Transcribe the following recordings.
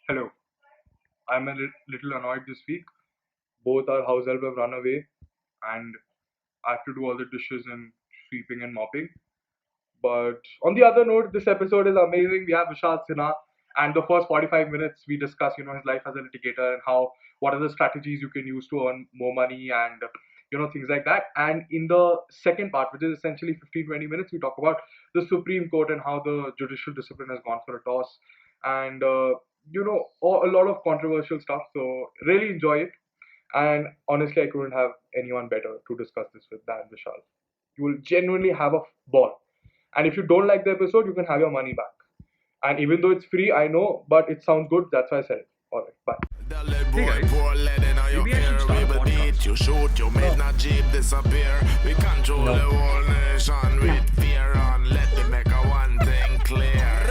Hello. I'm a little annoyed this week. Both our house help have run away, and I have to do all the dishes and sweeping and mopping. But on the other note, this episode is amazing. We have Vishal Sinha, and the first 45 minutes we discuss, his life as a litigator and what are the strategies you can use to earn more money and things like that. And in the second part, which is essentially 15-20 minutes, we talk about the Supreme Court and how the judicial discipline has gone for a toss, and a lot of controversial stuff. So really enjoy it. And honestly, I couldn't have anyone better to discuss this with than Vishal. You will genuinely have a ball. And if you don't like the episode, you can have your money back. And even though it's free, I know, but it sounds good. That's why I said it. All right, bye. Hey guys, maybe I should start a podcast. You shoot, you make not jeep disappear. We control the whole nation with fear on. Let me make a one thing clear.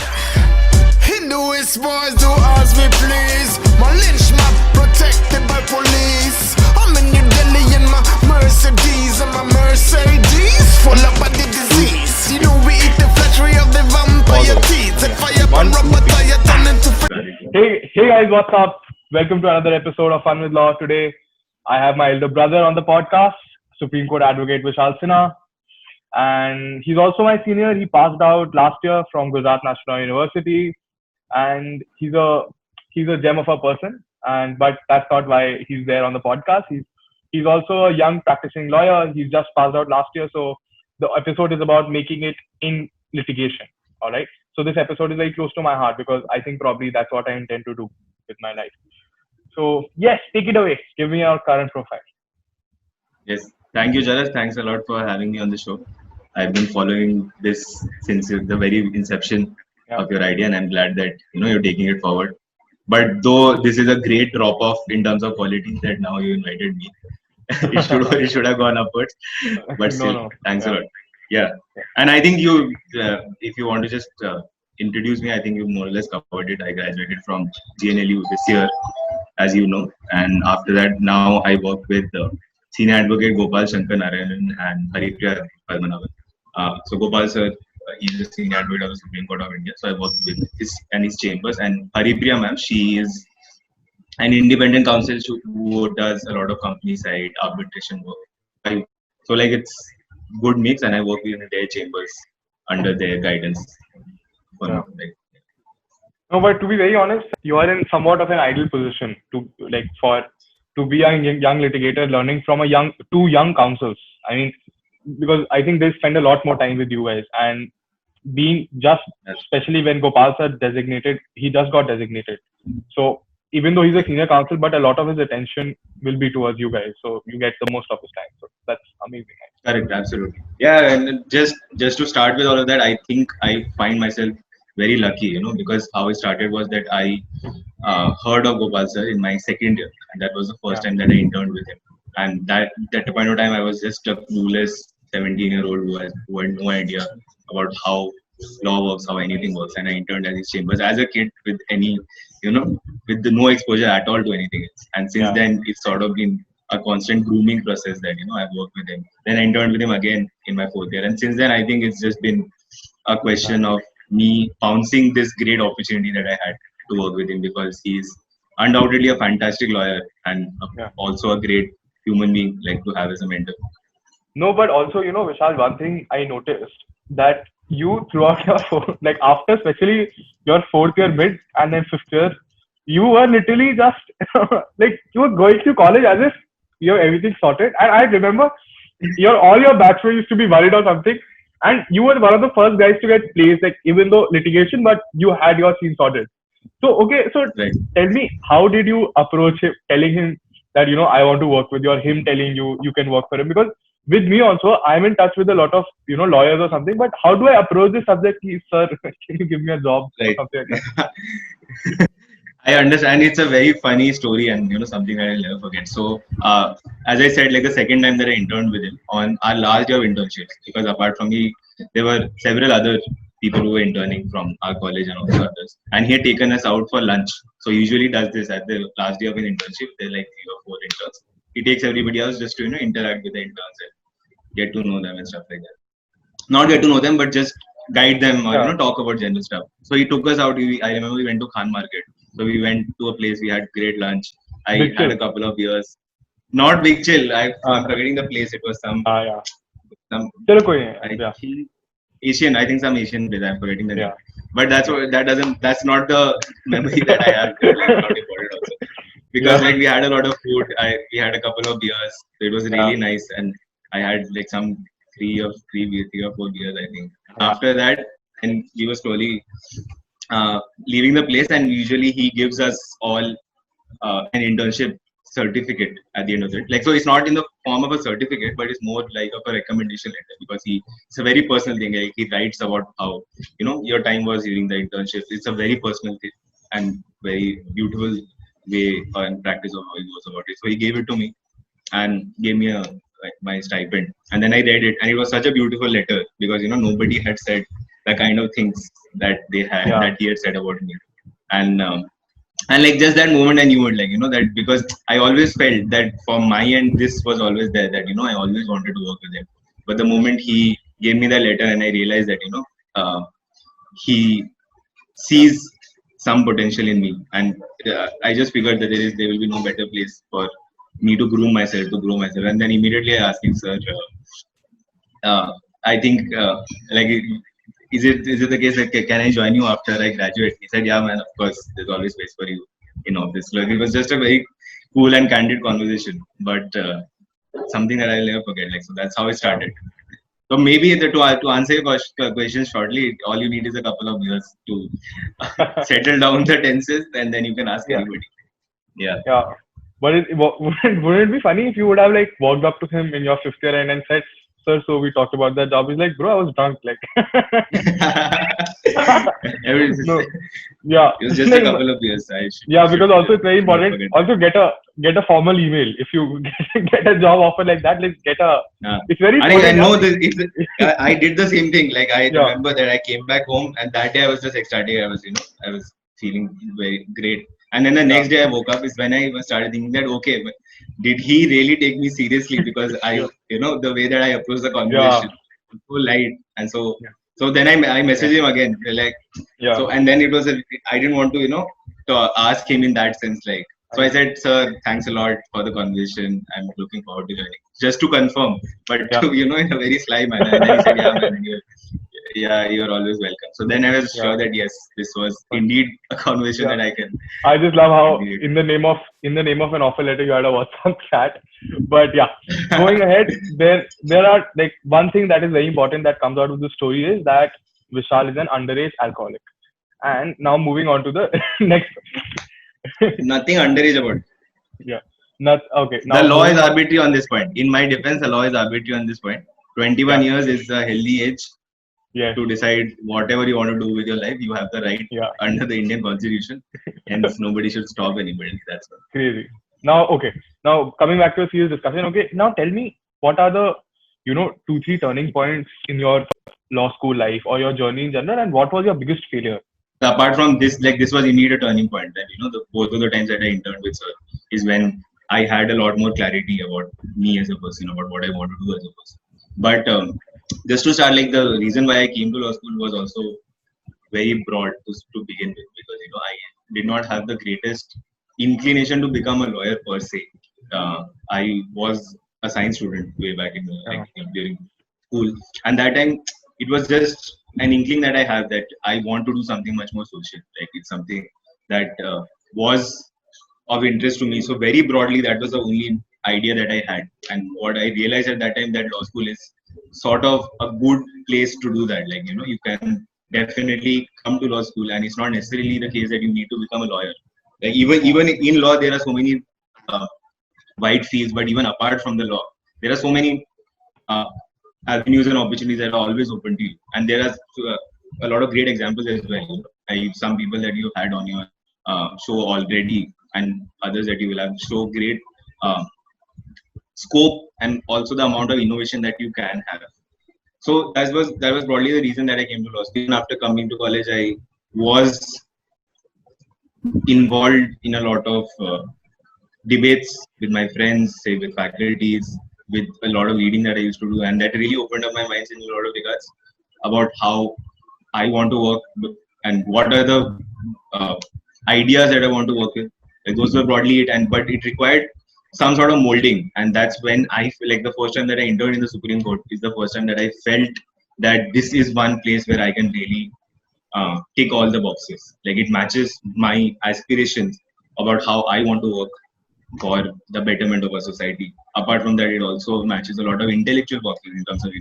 Hinduist boys do as we please. My lynch map protected by police. I'm in New Delhi in my Mercedes and my Mercedes full of body disease. You know we eat the flattery of the vampire teeth. Set fire on rubber tire turn into Hey guys, what's up? Welcome to another episode of Fun with Law. Today, I have my elder brother on the podcast, Supreme Court Advocate Vishal Sinha, and he's also my senior. He passed out last year from Gujarat National University, and he's a gem of a person. But that's not why he's there on the podcast. He's also a young practicing lawyer. He's just passed out last year, so the episode is about making it in litigation. All right. So this episode is very close to my heart because I think probably that's what I intend to do with my life. So yes, take it away. Give me your current profile. Yes, thank you, Jalas. Thanks a lot for having me on the show. I've been following this since the very inception of your idea, and I'm glad that you're taking it forward. But though this is a great drop off in terms of quality that now you invited me, it should have gone upwards. But still, thanks a lot. Yeah, and I think if you want to just introduce me, I think you more or less covered it. I graduated from GNLU this year, as you know, and after that, now I work with Senior Advocate Gopal Shankar Narayanan and Haripriya Padmanabhan. So Gopal sir, he's the Senior Advocate of the Supreme Court of India. So I work with his chambers, and Haripriya ma'am, she is an independent counsel who does a lot of company side arbitration work. So like it's good mix, and I work in their chambers under their guidance. No, but to be very honest, you are in somewhat of an ideal position to be a young litigator, learning from two young counsels. I mean, because I think they spend a lot more time with you guys, and being just especially when Gopal sir he just got designated. So even though he's a senior counsel, but a lot of his attention will be towards you guys, so you get the most of his time. So that's amazing. Correct, absolutely. Yeah, and just to start with all of that, I think I find myself very lucky, because how it started was that I heard of Gopal sir in my second year, and that was the first time that I interned with him. And that at the point of time, I was just a clueless 17-year-old who had no idea about how law works, how anything works, and I interned at his chambers as a kid with no exposure at all to anything else. And since then, it's sort of been a constant grooming process that I've worked with him. Then I interned with him again in my fourth year, and since then, I think it's just been a question of me pouncing this great opportunity that I had to work with him, because he's undoubtedly a fantastic lawyer and also a great human being like to have as a mentor. No, but also, Vishal, one thing I noticed that you throughout your after especially your fourth year mid and then fifth year, you were literally just you were going to college as if you have everything sorted. And I remember all your batchmates used to be worried or something, and you were one of the first guys to get placed, even though litigation, but you had your scene sorted. So Tell me, how did you approach him, telling him that I want to work with you, or him telling you can work for him? Because with me also, I'm in touch with a lot of lawyers or something, but how do I approach this subject? Sir, can you give me a job? Right. Or something like that? I understand. It's a very funny story, and something that I'll never forget. So as I said, the second time that I interned with him on our last year of internships, because apart from me, there were several other people who were interning from our college and also others, and he had taken us out for lunch. So usually does this at the last day of his internship. There are 3 or 4 interns. He takes everybody else just to interact with the interns and get to know them and stuff like that. Not get to know them, but just guide them or talk about general stuff. So he took us out. I remember we went to Khan Market, So we went to a place. We had great lunch. I Big had Chill. a couple of beers. Not Big Chill. I'm forgetting the place. It was Yeah. some चलो कोई नहीं. I Yeah. think Asian. I think some Asian place. I'm forgetting the name. Yeah. But that's not the memory that I have. Like, not important also. Because Yeah. like we had a lot of food. We had a couple of beers. So it was really Yeah. nice, and I had like some three or four beers, I think. Yeah. After that, and we were slowly leaving the place, and usually he gives us all an internship certificate at the end of it. Like, so it's not in the form of a certificate, but it's more like of a recommendation letter, because it's a very personal thing. Like, he writes about how your time was during the internship. It's a very personal thing and very beautiful way and practice of how he goes about it. So he gave it to me and gave me my stipend, and then I read it, and it was such a beautiful letter, because nobody had said the kind of things that that he had said about me. And like, just that moment I knew it, like, that, because I always felt that from my end this was always there, that I always wanted to work with him. But the moment he gave me the letter, and I realized that he sees some potential in me, and I just figured that there will be no better place for me to grow myself, and then immediately I asked him, sir, I think like, is it the case that can I join you after I graduate? He said, yeah, man, of course, there's always space for you in office. Like, it was just a very cool and candid conversation, but something that I'll never forget. Like, so that's how it started. So maybe to answer your question shortly, all you need is a couple of years to settle down the tenses, and then you can ask anybody. Yeah. Yeah. But wouldn't it be funny if you would have like walked up to him in your 5th year and said, sir, so we talked about that job. He's like, bro, I was drunk. Like, no, yeah. It was just a couple of years. Yeah, because also it's very important. Also get a formal email if you get a job offer like that. Let's get a. It's very. I know I did the same thing. Like, I remember that I came back home, and that day I was just ecstatic. I was feeling very great. And then the next day I woke up is when I started thinking that, okay, but did he really take me seriously? Because the way that I approached the conversation, so light, and so then I messaged him again, like, so, and then it was I didn't want to ask him in that sense, like, so I said, sir, thanks a lot for the conversation. I'm looking forward to joining, just to confirm, but in a very sly manner. And then he said, yeah, man, you're always welcome. So then I was sure that yes, this was indeed a conversation that I can. I just love how in the name of an offer letter you had a WhatsApp chat. But yeah, going ahead, there are like one thing that is very important that comes out of the story is that Vishal is an underage alcoholic. And now moving on to the next. Nothing underage about it. Yeah. Okay. Now the law is arbitrary on this point. In my defense, the law is arbitrary on this point. 21 years is a healthy age to decide whatever you want to do with your life. You have the right under the Indian Constitution, and nobody should stop anybody. That's all. Crazy. Now, okay. Now coming back to a serious discussion. Okay. Now tell me, what are the 2-3 turning points in your law school life or your journey in general, and what was your biggest failure? Apart from this, like, this was indeed a turning point. That both of the times that I interned with sir is when I had a lot more clarity about me as a person, about what I want to do as a person. But just to start, like, the reason why I came to law school was also very broad to begin with, because I did not have the greatest inclination to become a lawyer per se. I was a science student way back in during school, and that time it was just an inkling that I have that I want to do something much more social. Like, it's something that was of interest to me. So very broadly, that was the only idea that I had. And what I realized at that time, that law school is sort of a good place to do that. Like, you can definitely come to law school, and it's not necessarily the case that you need to become a lawyer. Like, even in law, there are so many wide fields, but even apart from the law, there are so many avenues and opportunities that are always open to you. And there are a lot of great examples as well. Some people that you had on your show already, and others that you will have, show great scope and also the amount of innovation that you can have. So that was broadly the reason that I came to law school. And after coming to college, I was involved in a lot of debates with my friends, say with faculties, with a lot of reading that I used to do, and that really opened up my mind in a lot of regards about how I want to work and what are the ideas that I want to work with. Like those were broadly it, and but it required some sort of molding, and that's when I feel like the first time that I entered in the Supreme Court is the first time that I felt that this is one place where I can really tick all the boxes. Like it matches my aspirations about how I want to work for the betterment of our society. Apart from that, it also matches a lot of intellectual boxes in terms of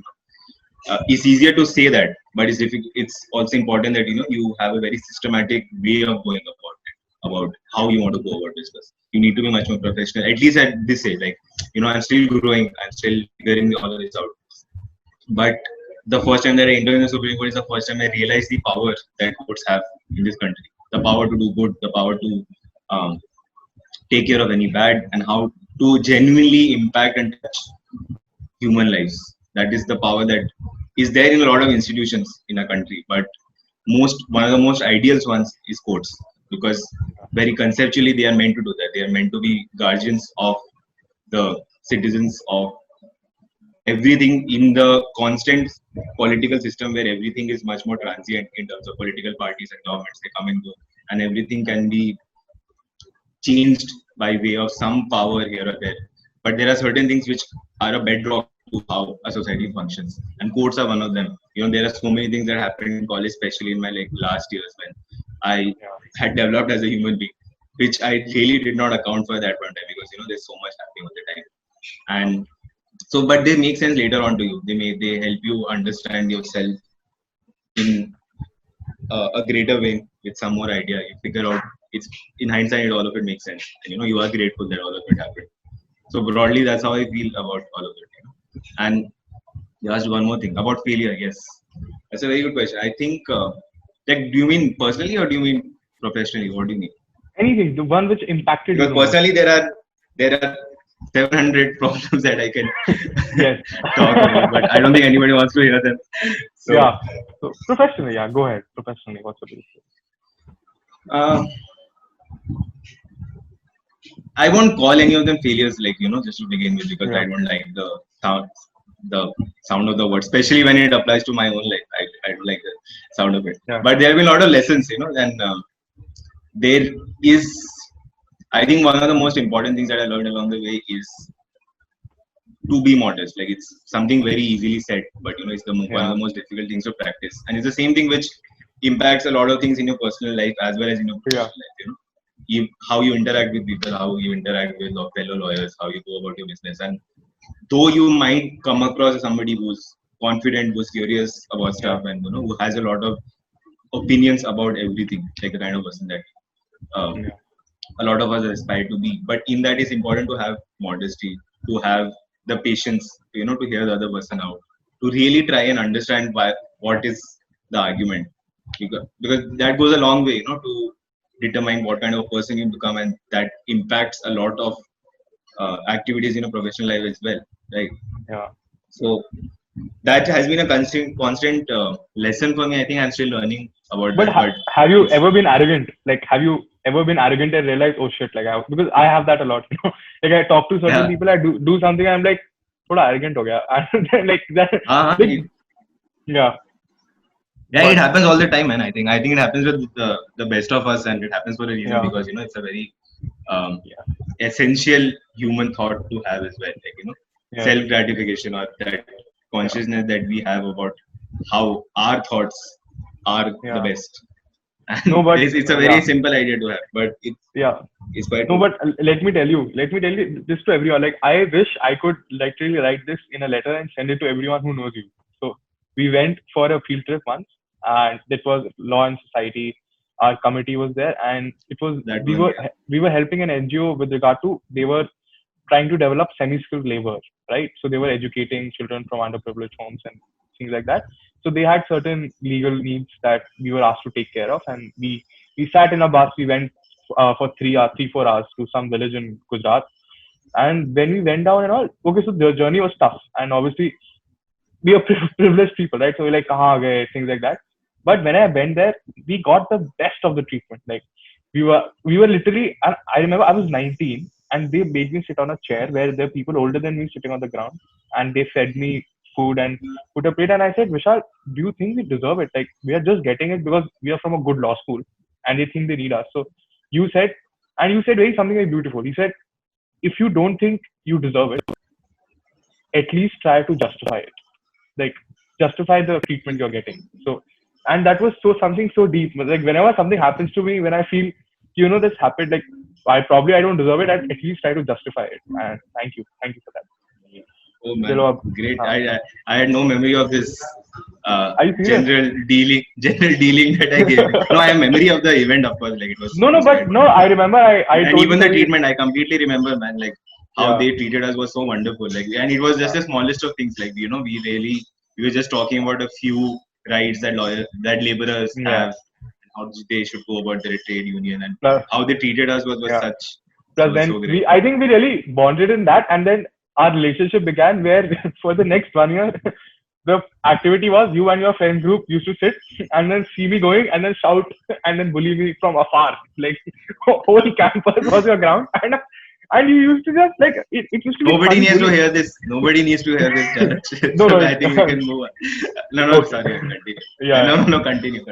it's easier to say that, but it's difficult. It's also important that you have a very systematic way of going about it, about how you want to go about business. You need to be much more professional, at least at this age. Like I'm still growing, I'm still figuring all of this out. But the first time that I entered in the Supreme Court is the first time I realized the power that courts have in this country. The power to do good, the power to um, take care of any bad, and how to genuinely impact and touch human lives. That is the power that is there in a lot of institutions in a country, but one of the most ideal ones is courts, because very conceptually they are meant to do that. They are meant to be guardians of the citizens, of everything in the constant political system where everything is much more transient in terms of political parties and governments. They come and go, and everything can be changed by way of some power here or there. But there are certain things which are a bedrock to how a society functions, and courts are one of them. There are so many things that happened in college, especially in my last years when I had developed as a human being, which I really did not account for at that one time, because there's so much happening all the time. And so, but they make sense later on to you. They help you understand yourself in a greater way with some more idea. You figure out it's in hindsight, all of it makes sense. And, you are grateful that all of it happened. So broadly, that's how I feel about all of it. And you asked one more thing about failure. Yes, that's a very good question. I think, like, do you mean personally or do you mean professionally? What do you mean? Anything, the one which impacted Because you. Personally, there are 700 problems that I can Yes. talk about, but I don't think anybody wants to hear them. So, yeah. So professionally, go ahead. Professionally, what's the issue? Uh, I won't call any of them failures, like just to begin with, because I don't like the sound of the word, especially when it applies to my own life. I don't like the sound of it. Yeah. But there have been a lot of lessons, and there is, I think, one of the most important things that I learned along the way is to be modest. Like, it's something very easily said, but it's one of the most difficult things to practice, and it's the same thing which impacts a lot of things in your personal life as well as in your professional life. How you interact with people, how you interact with fellow lawyers, how you go about your business. And though you might come across as somebody who's confident, who's curious about stuff, and who has a lot of opinions about everything, like the kind of person that a lot of us aspire to be. But in that, it's important to have modesty, to have the patience, to hear the other person out, to really try and understand what is the argument, because that goes a long way, to determine what kind of person you become, and that impacts a lot of activities in a professional life as well, right? So that has been a constant lesson for me. I think I'm still learning about but that. But have you ever been arrogant? Like, have you ever been arrogant and realized, oh shit, like because I have that a lot. Like, I talk to certain people, I do something, I'm like, thoda arrogant ho gaya. Like that. Yeah, it happens all the time, man. I think it happens with the best of us, and it happens for a reason, because it's a very essential human thought to have as well. Like self gratification, or that consciousness that we have about how our thoughts are the best. And no, but it's a very simple idea to have, but it's quite. No, but let me tell you this to everyone. Like, I wish I could literally write this in a letter and send it to everyone who knows you. So we went for a field trip once, and it was Law and Society. Our committee was there, and it was we were helping an NGO with regard to, they were trying to develop semi-skilled labor, right? So they were educating children from underprivileged homes and things like that. So they had certain legal needs that we were asked to take care of, and we sat in a bus. We went for 3-4 hours to some village in Gujarat, and when we went down and all, okay, so the journey was tough, and obviously we are privileged people, right? So we're like, kahan gaye, things like that. But when I went there, we got the best of the treatment. Like, we were literally, I remember I was 19, and they made me sit on a chair where there are people older than me sitting on the ground, and they fed me food and put a plate. And I said, Vishal, do you think we deserve it? Like, we are just getting it because we are from a good law school, and they think they need us. So you said, and you said something very beautiful. He said, if you don't think you deserve it, at least try to justify it. Like, justify the treatment you're getting. So, and that was something so deep. Like, whenever something happens to me, when I feel, this happened, like, I don't deserve it, I at least try to justify it. And thank you for that. Oh man, Chalo, great. I had no memory of this Are you serious? general dealing that I gave. No, I have memory of the event, of course. Like it was. No, but no, I remember I And told even you the treatment, I completely remember, man. Like how Yeah. they treated us was so wonderful. Like, and it was just the smallest of things. Like we were just talking about a few rights that laborers Yeah. have, how they should go about their trade union, and Plus, how they treated us was Yeah. such. plus was then so great. I think we really bonded in that, and then our relationship began where for the next 1 year, the activity was you and your friend group used to sit and then see me going and then shout and then bully me from afar. Like whole campus was your ground, and you used to just like it used to be Nobody fun needs to bullying. hear this. Nobody needs to hear this challenge. No, So no, I think we can move on. No, Okay. sorry. Continue. Yeah. No, continue.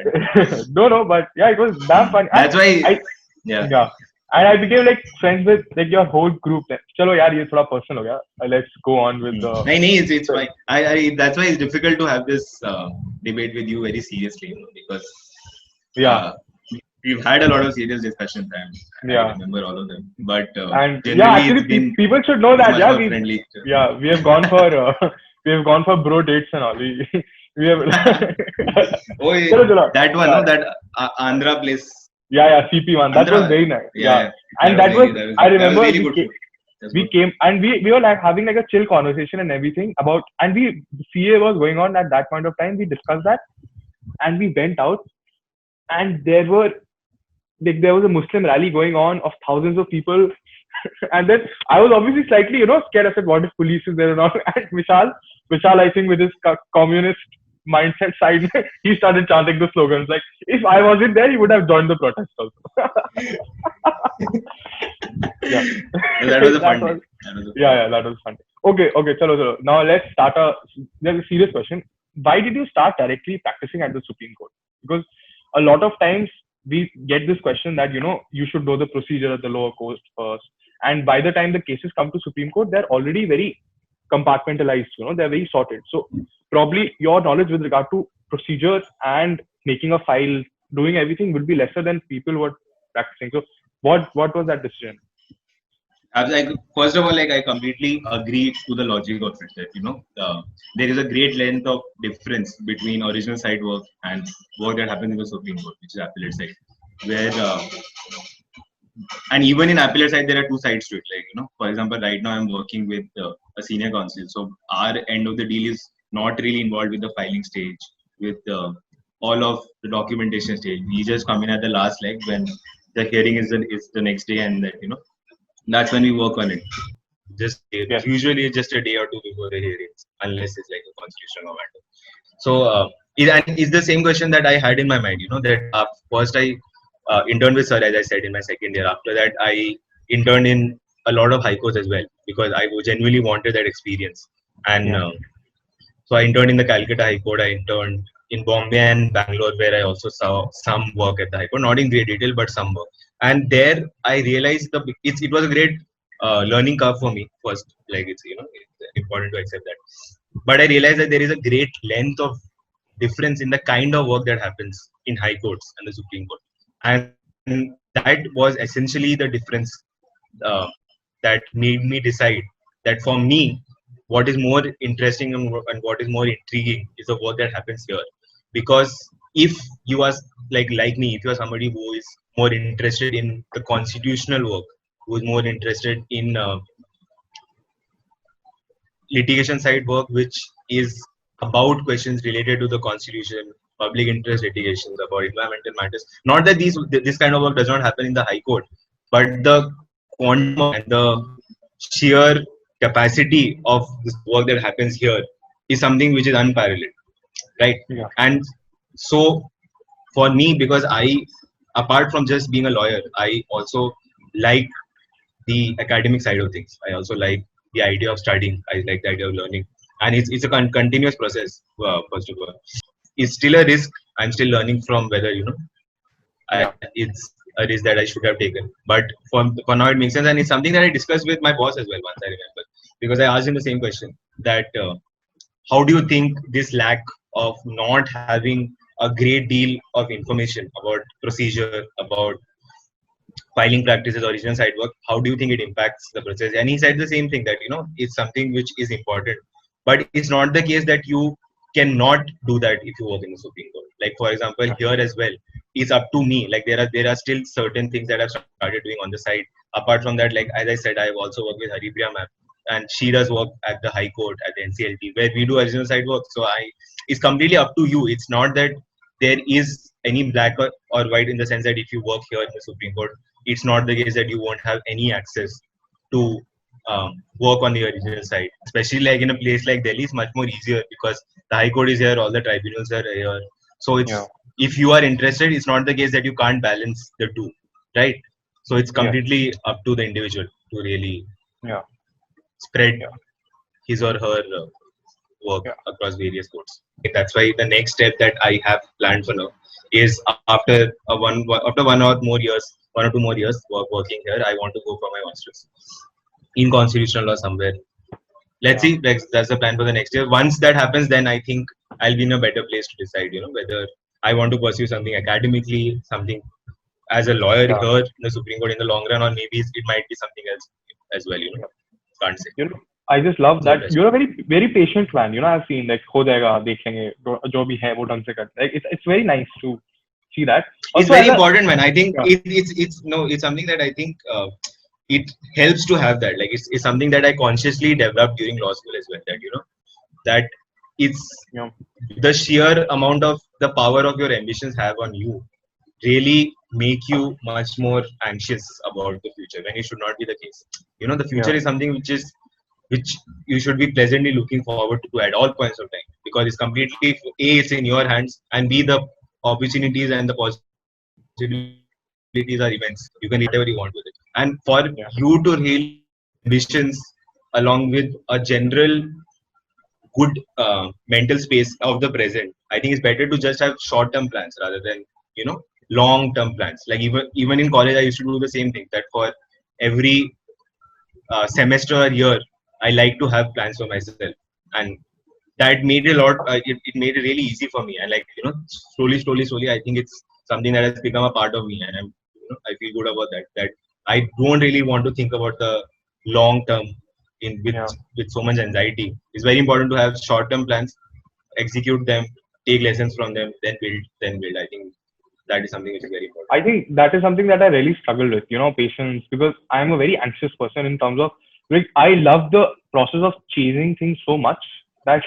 No, but yeah, it was damn fun. And That's why. yeah. Yeah. And I became like friends with like your whole group. Then, chalo yaar, ye thoda personal ho gaya. Let's go on with the. It's fine. That's why it's difficult to have this debate with you very seriously, because Yeah. we've had a lot of serious discussions, and Yeah. I remember all of them. But And generally, yeah, actually, it's been people should know that. much Yeah, more friendly. we have gone for we have gone for bro dates and all. We have. Oh, Chalo. that one, Yeah. no, that Andhra place. Yeah, CP one. That Andhra, was very nice. Yeah. And that was I remember that was really we good. came, food. That's we good. came and we were like having like a chill conversation and everything about, and CA was going on at that point of time. We discussed that and we went out, and there was a Muslim rally going on of thousands of people. And then I was obviously slightly scared. I said, what if police is there and all? And Vishal, I think with his communist mindset side, he started chanting the slogans. Like, if I wasn't there, he would have joined the protest also. Yeah. That was a fun That was- day. Yeah, that was fun. Okay, chalo. Now let's start there's a serious question. Why did you start directly practicing at the Supreme Court? Because a lot of times we get this question that, you should know the procedure at the lower court first. And by the time the cases come to Supreme Court, they're already very compartmentalized, they're very sorted. So probably your knowledge with regard to procedure and making a file, doing everything would be lesser than people who are practicing. So what was that decision? First of all, I completely agree to the logic of it. That there is a great length of difference between original side work and work that happens in the Supreme Court, which is appellate side. Where and even in appellate side, there are two sides to it. For example, right now I'm working with a senior counsel, so our end of the deal is not really involved with the filing stage, with all of the documentation stage. We just come in at the last leg when the hearing is the next day, and that's when we work on it. Usually just a day or two before the hearings, unless it's like a constitutional matter. So it's the same question that I had in my mind. That first I interned with Sir, as I said, in my second year. After that, I interned in a lot of high courts as well, because I genuinely wanted that experience. And so I interned in the Calcutta High Court. I interned in Bombay and Bangalore, where I also saw some work at the High Court, not in great detail, but some work. And there I realized it was a great learning curve for me. First, it's important to accept that. But I realized that there is a great length of difference in the kind of work that happens in high courts and the Supreme Court, and that was essentially the difference that made me decide that for me, what is more interesting and what is more intriguing is the work that happens here. Because if you are like me, if you are somebody who is more interested in the constitutional work, who is more interested in litigation side work, which is about questions related to the constitution, public interest litigations, about environmental matters. Not that this kind of work does not happen in the High Court, but the quantum and the sheer capacity of this work that happens here is something which is unparalleled, right? Yeah. And so for me, because apart from just being a lawyer, I also like the academic side of things. I also like the idea of studying. I like the idea of learning, and it's a continuous process. First of all, it's still a risk. I'm still learning from whether a risk that I should have taken. But for now, it makes sense, and it's something that I discussed with my boss as well once, I remember, because I asked him the same question that how do you think this lack of not having a great deal of information about procedure, about filing practices, original side work, how do you think it impacts the process? And he said the same thing, that it's something which is important, but it's not the case that you cannot do that if you work in the Supreme Court. Like, for example, here as well, it's up to me. Like, there are still certain things that I've started doing on the side. Apart from that, like as I said, I've also worked with Haripriya ma'am, and she does work at the High Court at the NCLT, where we do original side work. So it's completely up to you. It's not that there is any black or white, in the sense that if you work here in the Supreme Court, it's not the case that you won't have any access to work on the original side. Especially like in a place like Delhi, it's much more easier because the High Court is here, all the tribunals are here. So if you are interested, it's not the case that you can't balance the two, right? So it's completely up to the individual to really spread his or her work across various courts. That's why the next step that I have planned for now is after one or two more years working here, I want to go for my master's in constitutional law somewhere. Let's see. That's the plan for the next year. Once that happens, then I think I'll be in a better place to decide, whether I want to pursue something academically, something as a lawyer here in the Supreme Court in the long run, or maybe it might be something else as well. Can't say. I just love that you're a very very patient man. I've seen like हो जाएगा देखेंगे जो भी है वो ढंग से कर. Like it's very nice to see that. Also, it's very important, man. I think it's something that I think it helps to have that. Like it's something that I consciously developed during law school as well. That it's the sheer amount of the power of your ambitions have on you really make you much more anxious about the future, when it should not be the case. The future is something which you should be pleasantly looking forward to at all points of time, because it's completely it's in your hands, and the opportunities and the possibilities are immense. You can do whatever you want with it, and for you to really ambitions along with a general good mental space of the present, I think it's better to just have short-term plans rather than long-term plans. Like even in college, I used to do the same thing, that for every semester or year, I like to have plans for myself, and that made it made it really easy for me. And like slowly, I think it's something that has become a part of me, and I feel good about that. That I don't really want to think about the long term with so much anxiety. It's very important to have short term plans, execute them, take lessons from them, then build. I think that is something which is very important. I think that is something that I really struggle with, patience, because I'm a very anxious person in terms of, like, I love the process of chasing things so much that,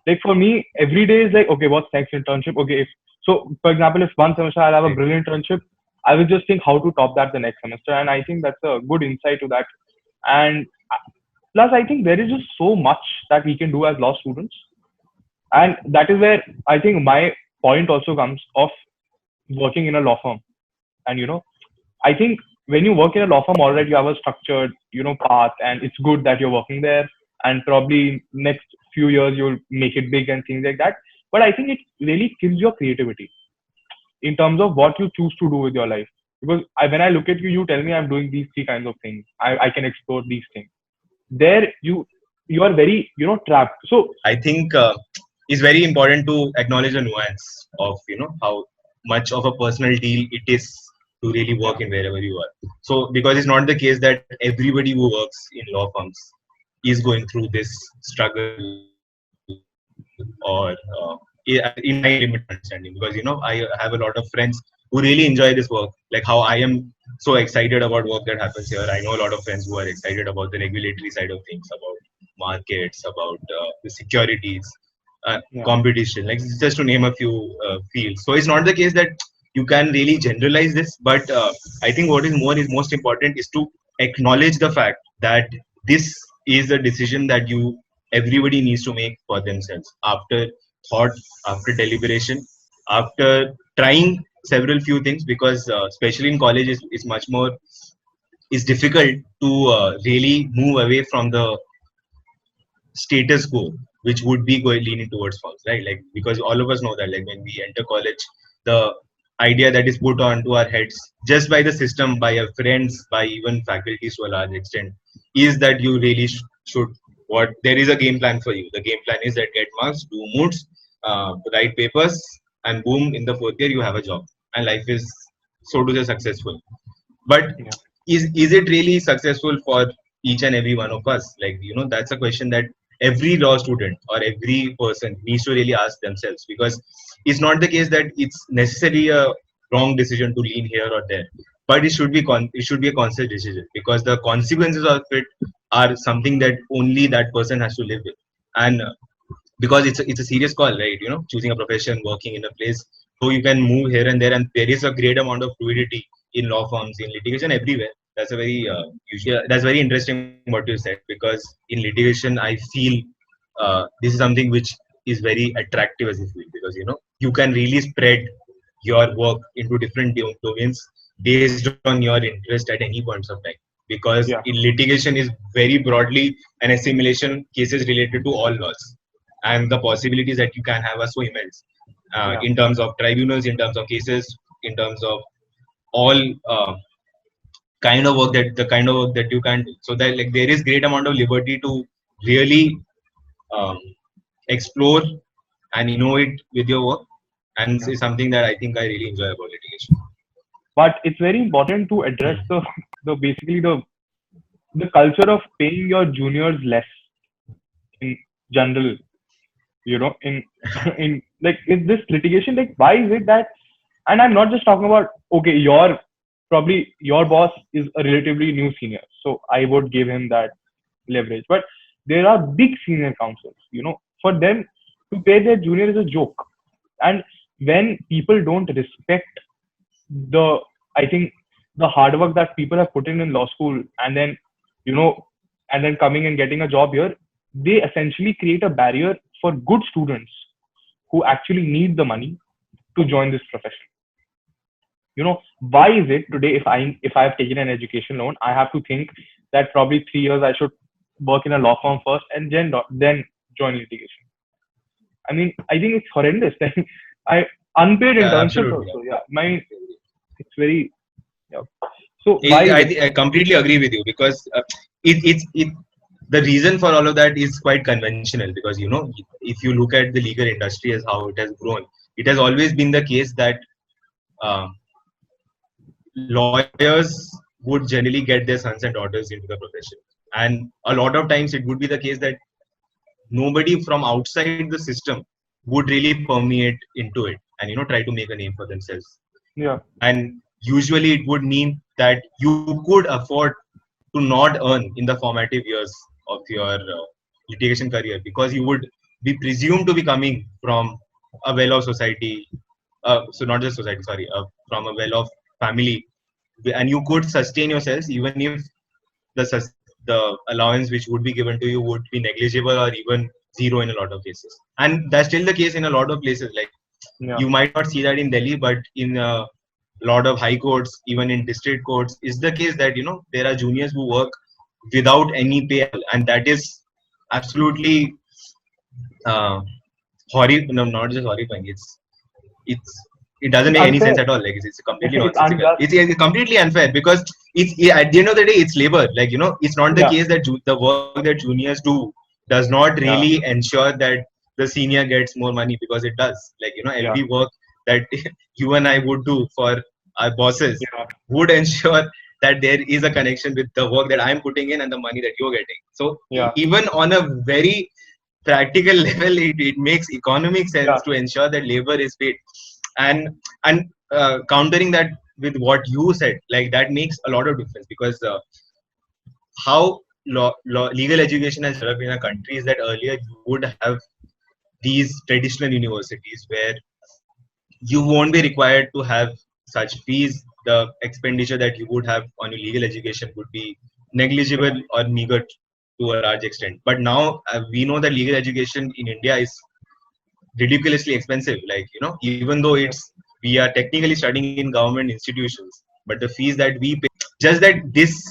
like, for me, every day is like, okay, what's next internship? Okay, so for example, if one semester I'll have a brilliant internship, I will just think how to top that the next semester, and I think that's a good insight to that. And plus, I think there is just so much that we can do as law students, and that is where I think my point also comes of working in a law firm. And I think when you work in a law firm already, you have a structured path, and it's good that you're working there, and probably next few years you'll make it big and things like that. But I think it really kills your creativity in terms of what you choose to do with your life. Because when I look at you, you tell me I'm doing these three kinds of things, I can explore these things. There you are very trapped. So I think it's very important to acknowledge the nuance of how much of a personal deal it is to really work in wherever you are. So because it's not the case that everybody who works in law firms is going through this struggle, or in my limited understanding, because I have a lot of friends who really enjoy this work, like how I am so excited about work that happens here. I know a lot of friends who are excited about the regulatory side of things, about markets, about the securities, competition, like just to name a few fields. So it's not the case that you can really generalize this, but I think what is most important is to acknowledge the fact that this is a decision that everybody needs to make for themselves, after thought, after deliberation, after trying few things, because especially in college it's difficult to really move away from the status quo, which would be leaning towards firms, right? Like, because all of us know that, like, when we enter college, the idea that is put onto our heads just by the system, by our friends, by even faculties to a large extent, is that you really should, what there is a game plan for you. The game plan is that get marks, do moods, write papers, and boom, in the fourth year you have a job, and life is, so to say, successful. But Yeah. is it really successful for each and every one of us? Like, that's a question that every law student or every person needs to really ask themselves, because it's not the case that it's necessarily a wrong decision to lean here or there, but it should be a conscious decision, because the consequences of it are something that only that person has to live with. And because it's a serious call, right? Choosing a profession, working in a place, so you can move here and there, and there is a great amount of fluidity in law firms, in litigation, everywhere. That's a very that's very interesting what you said, because in litigation I feel this is something which is very attractive as a field, because you can really spread your work into different domains based on your interest at any points of time, because Yeah. in litigation is very broadly an assimilation cases related to all laws, and the possibilities that you can have are so immense, Yeah. in terms of tribunals, in terms of cases, in terms of all kind of work that you can do. So that, like, there is great amount of liberty to really um, explore and innovate with your work, and Yeah. it's something that I think I really enjoy about litigation. But it's very important to address the basically the culture of paying your juniors less in general. In in like in this litigation, like why is it that? And I'm not just talking about, okay, probably your boss is a relatively new senior, so I would give him that leverage. But there are big senior counsels, for them to pay their junior is a joke. And when people don't respect the, I think, the hard work that people have put in law school, and then, you know, and then coming and getting a job here, they essentially create a barrier for good students who actually need the money to join this profession. Why is it today, if I have taken an education loan, I have to think that probably 3 years I should work in a law firm first and then join litigation. I mean, I think it's horrendous. I unpaid internships Absolutely. also. Yeah, it's very, yeah. So why? I completely agree with you, because the reason for all of that is quite conventional, because if you look at the legal industry as how it has grown, it has always been the case that um, lawyers would generally get their sons and daughters into the profession, and a lot of times it would be the case that nobody from outside the system would really permeate into it and try to make a name for themselves. Yeah, And usually it would mean that you could afford to not earn in the formative years of your litigation career, because you would be presumed to be coming from a well-off society, so not just society, sorry, from a well-off family, and you could sustain yourselves even if the allowance which would be given to you would be negligible or even zero in a lot of cases. And that's still the case in a lot of places. Like, yeah, you might not see that in Delhi, but in a lot of high courts, even in district courts, is the case that there are juniors who work without any pay, and that is absolutely horrible. No, not just horrifying. It's it doesn't it's make any sense unfair. at all. Like, it's completely It's nonsensical. unjust. It's completely unfair, because at the end of the day, it's labor. Like, it's not the Yeah, case that the work that juniors do does not yeah, really ensure that the senior gets more money, because it does. Like, yeah, every work that you and I would do for our bosses yeah, would ensure that there is a connection with the work that I'm putting in and the money that you're getting. So yeah, even on a very practical level, it makes economic yeah, sense to ensure that labor is paid. And countering that with what you said, like, that makes a lot of difference, because how legal education has developed in a country is that earlier you would have these traditional universities where you won't be required to have such fees. The expenditure that you would have on your legal education would be negligible or meager to a large extent. But now we know that legal education in India is ridiculously expensive. Like, even though we are technically studying in government institutions, but the fees that we pay, just that this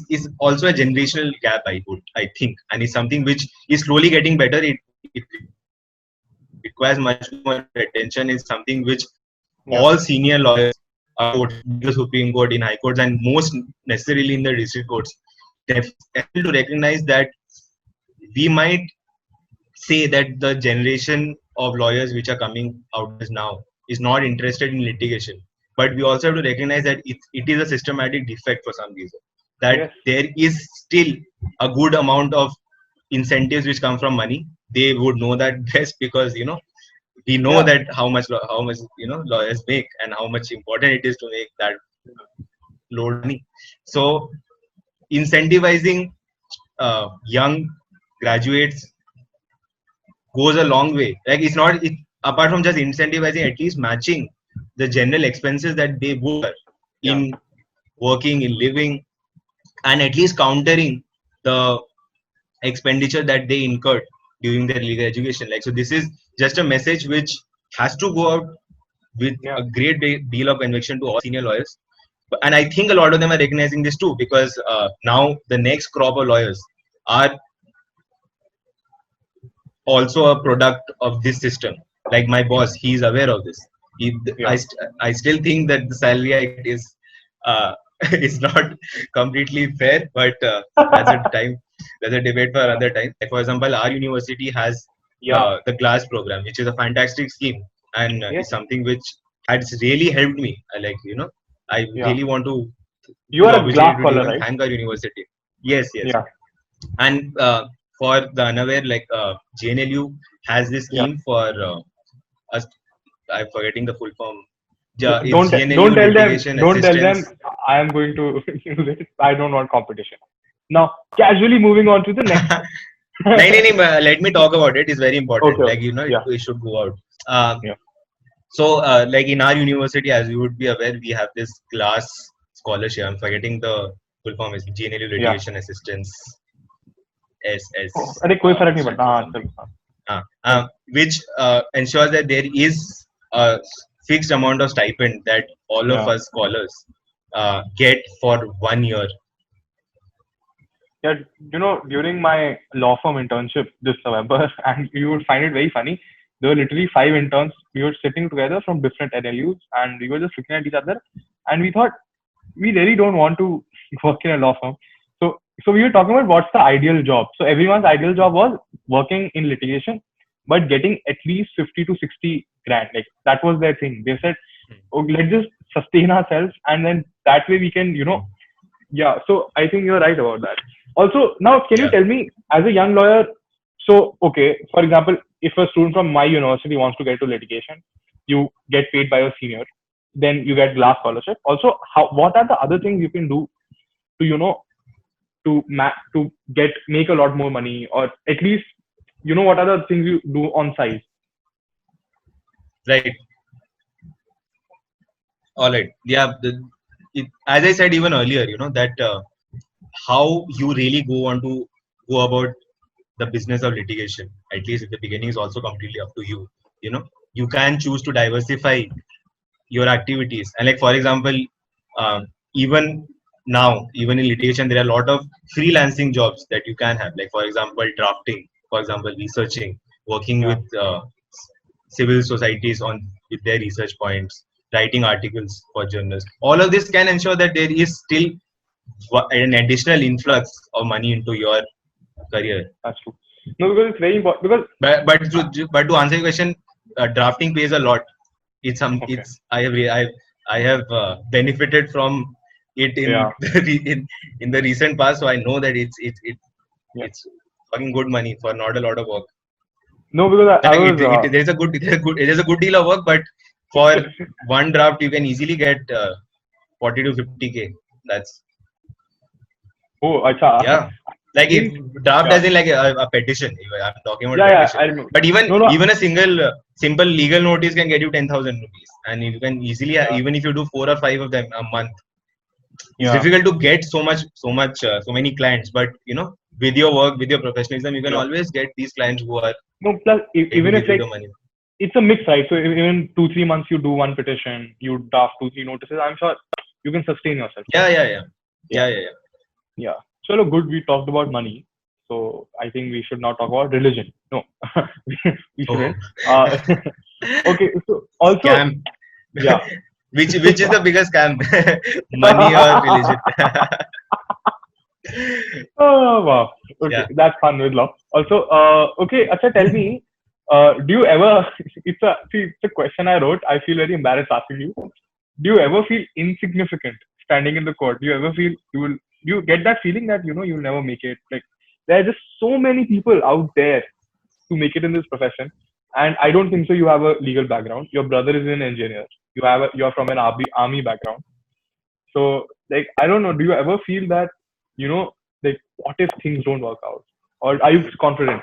is also a generational gap, I think, and it's something which is slowly getting better. It requires much more attention. It's something which Yeah. all senior lawyers in the Supreme Court, in High Courts, and most necessarily in the district courts, they've able to recognize that we might say that the generation of lawyers which are coming out now is not interested in litigation. But we also have to recognize that it is a systematic defect for some reason. That Yes. there is still a good amount of incentives which come from money. They would know that best because we know Yeah. that how much lawyers make and how much important it is to make that load money. So incentivizing young graduates goes a long way. Like it's not apart from just incentivizing, at least matching the general expenses that they would in working, in living, and at least countering the expenditure that they incurred during their legal education. Like so, this is just a message which has to go out with Yeah. a great deal of conviction to all senior lawyers. And I think a lot of them are recognizing this too because now the next crop of lawyers are also a product of this system. Like my boss, he's aware of this. Yeah. I still think that the salary hike is uh, is not completely fair, but that's a time. That's a debate for another time. Like for example, our university has Yeah. the GLASS program, which is a fantastic scheme, and Yes. is something which has really helped me. I Yeah. really want to You use the are a glass opportunity to collar, even right? thank our university. Yes, yes. Yeah. And for the unaware, like GNLU has this Yeah. scheme for us. I'm forgetting the full form. It's Don't GNLU don't tell them. Litigation Don't tell them. Assistance. I am going to use it. I don't want competition. Now, casually moving on to the next. Let me talk about it. It's very important. Okay. Like Yeah. it should go out. Uh, Yeah. so, like in our university, as you would be aware, we have this GLASS scholarship. I'm forgetting the full form. Is GNLU Yeah. Litigation Assistance. SS. अरे कोई फर्क नहीं पड़ता हाँ something. चल Which ensures that there is a fixed amount of stipend that all of Yeah. us scholars get for 1 year. Yeah, during my law firm internship this November, and you would find it very funny. There were literally 5 interns. We were sitting together from different NLUs, and we were just looking at each other, and we thought we really don't want to work in a law firm. So we were talking about what's the ideal job. So everyone's ideal job was working in litigation, but getting at least 50 to 60 grand. Like that was their thing. They said, "Oh, let's just sustain ourselves, and then that way we can, yeah." So I think you're right about that. Also, now can you Yeah. tell me, as a young lawyer, so okay, for example, if a student from my university wants to get to litigation, you get paid by your senior, then you get GLASS scholarship. Also, what are the other things you can do to to make a lot more money, or at least what are the things you do on side? Right. All right. Yeah. As I said even earlier, that how you really want to go about the business of litigation, at least at the beginning, is also completely up to you. You can choose to diversify your activities. And like, for example, even now, even in litigation, there are a lot of freelancing jobs that you can have. Like, for example, drafting, for example, researching, working Yeah. with civil societies on with their research points, writing articles for journals. All of this can ensure that there is still an additional influx of money into your career. That's true. No, because it's very important. Because But to answer your question, drafting pays a lot. Okay. I have benefited from it Yeah. in the recent past, so I know that Yeah. it's fucking good money for not a lot of work. No, because I was There's a good deal of work, but for one draft you can easily get 40 to 50K. That's oh, acha. yeah. Like if draft Yeah. as in like a petition. I'm talking about Yeah, petition. I remember. But even No. even a simple legal notice can get you 10,000 rupees, and you can easily even if you do 4 or 5 of them a month. It's Yeah. difficult to get so many clients, but with your work, with your professionalism, you can Yeah. always get these clients who are No, plus able even to if give you like the money. it's a mix, right? So even 2-3 months you do one petition, you draft 2-3 notices. I'm sure you can sustain yourself. Yeah. Yeah. So look, good. We talked about money, so I think we should now talk about religion. No, we shouldn't. Okay. So also, Scam. Yeah. which is the biggest scam? Money or religion? Oh wow. Okay, Yeah. that's fun with law. Also, okay, Acha, tell me, do you ever? It's a question I wrote. I feel very embarrassed asking you. Do you ever feel insignificant standing in the court? Do you ever feel you will? Do you get that feeling that you'll never make it? Like there are just so many people out there to make it in this profession, and I don't think so. You have a legal background. Your brother is an engineer. You're from an army background. So, like, I don't know, do you ever feel that, you know, like, what if things don't work out? Or are you confident?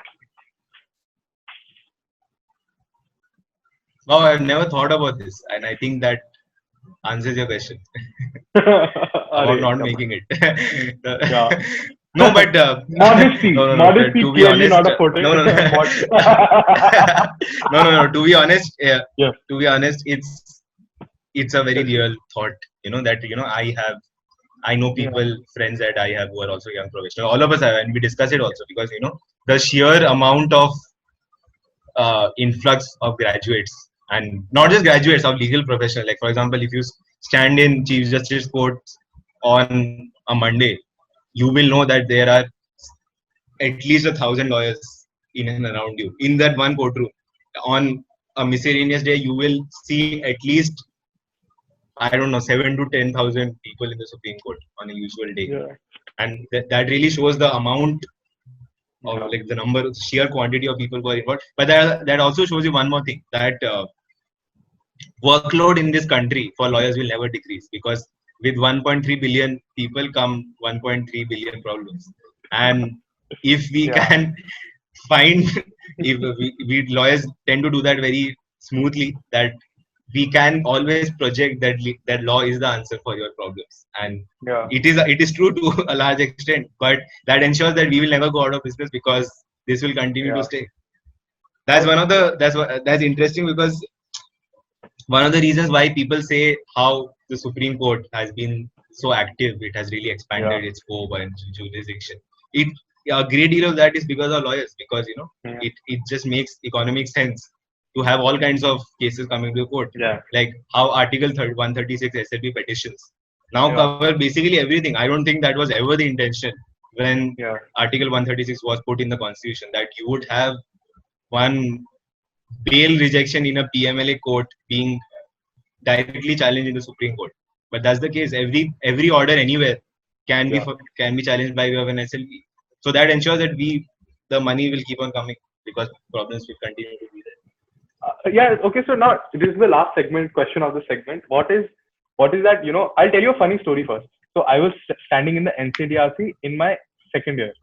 Wow, I've never thought about this, and I think that answers your question about Arey, not come on. making it. Yeah. No, but Modesty. no, no, no. Modesty To be clearly honest, not a forte. no, no, no. No, no, no. To be honest, Yeah. to be honest, it's a very real thought. That I know people, friends that I have who are also young professionals. All of us have, and we discuss it also because the sheer amount of influx of graduates, and not just graduates, of legal professionals. Like for example, if you stand in Chief Justice Court on a Monday, you will know that there are at least 1,000 lawyers in and around you in that one courtroom. On a miscellaneous day, you will see at least, I don't know, 7 to 10,000 people in the Supreme Court on a usual day. Yeah. And that really shows the amount of Yeah. like the number, sheer quantity of people who are involved. But that also shows you one more thing, that workload in this country for lawyers will never decrease, because with 1.3 billion people come 1.3 billion problems. And if we Yeah. can find, if we lawyers tend to do that very smoothly, that we can always project that law is the answer for your problems, and Yeah. it is true to a large extent, but that ensures that we will never go out of business because this will continue to Yeah. stay. That's interesting, because one of the reasons why people say how the Supreme Court has been so active, it has really expanded its scope and jurisdiction. A great deal of that is because of lawyers, because Yeah. it just makes economic sense to have all kinds of cases coming to the court. Yeah. Like how Article 136 SLP petitions now Yeah. cover basically everything. I don't think that was ever the intention when Yeah. Article 136 was put in the Constitution, that you would have one bail rejection in a PMLA court being directly challenged in the Supreme Court. But that's the case. Every order anywhere can be challenged by way of an SLP. So that ensures that the money will keep on coming, because problems will continue to be there. Yeah. Okay. So now this is the last question of the segment. What is that? I'll tell you a funny story first. So I was standing in the NCDRC in my second year,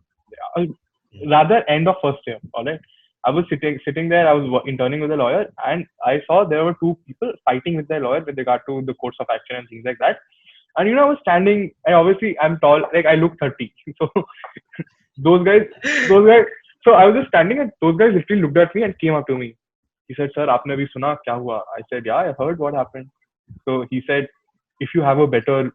rather end of first year. All right. I was sitting there. I was interning with a lawyer, and I saw there were two people fighting with their lawyer with regard to the course of action and things like that. And I was standing, and obviously I'm tall, like I look 30. So those guys. So I was just standing, and those guys literally looked at me and came up to me. He said, "Sir, आपने अभी सुना क्या हुआ?" I said, "Yeah, I heard what happened." So he said, "If you have a better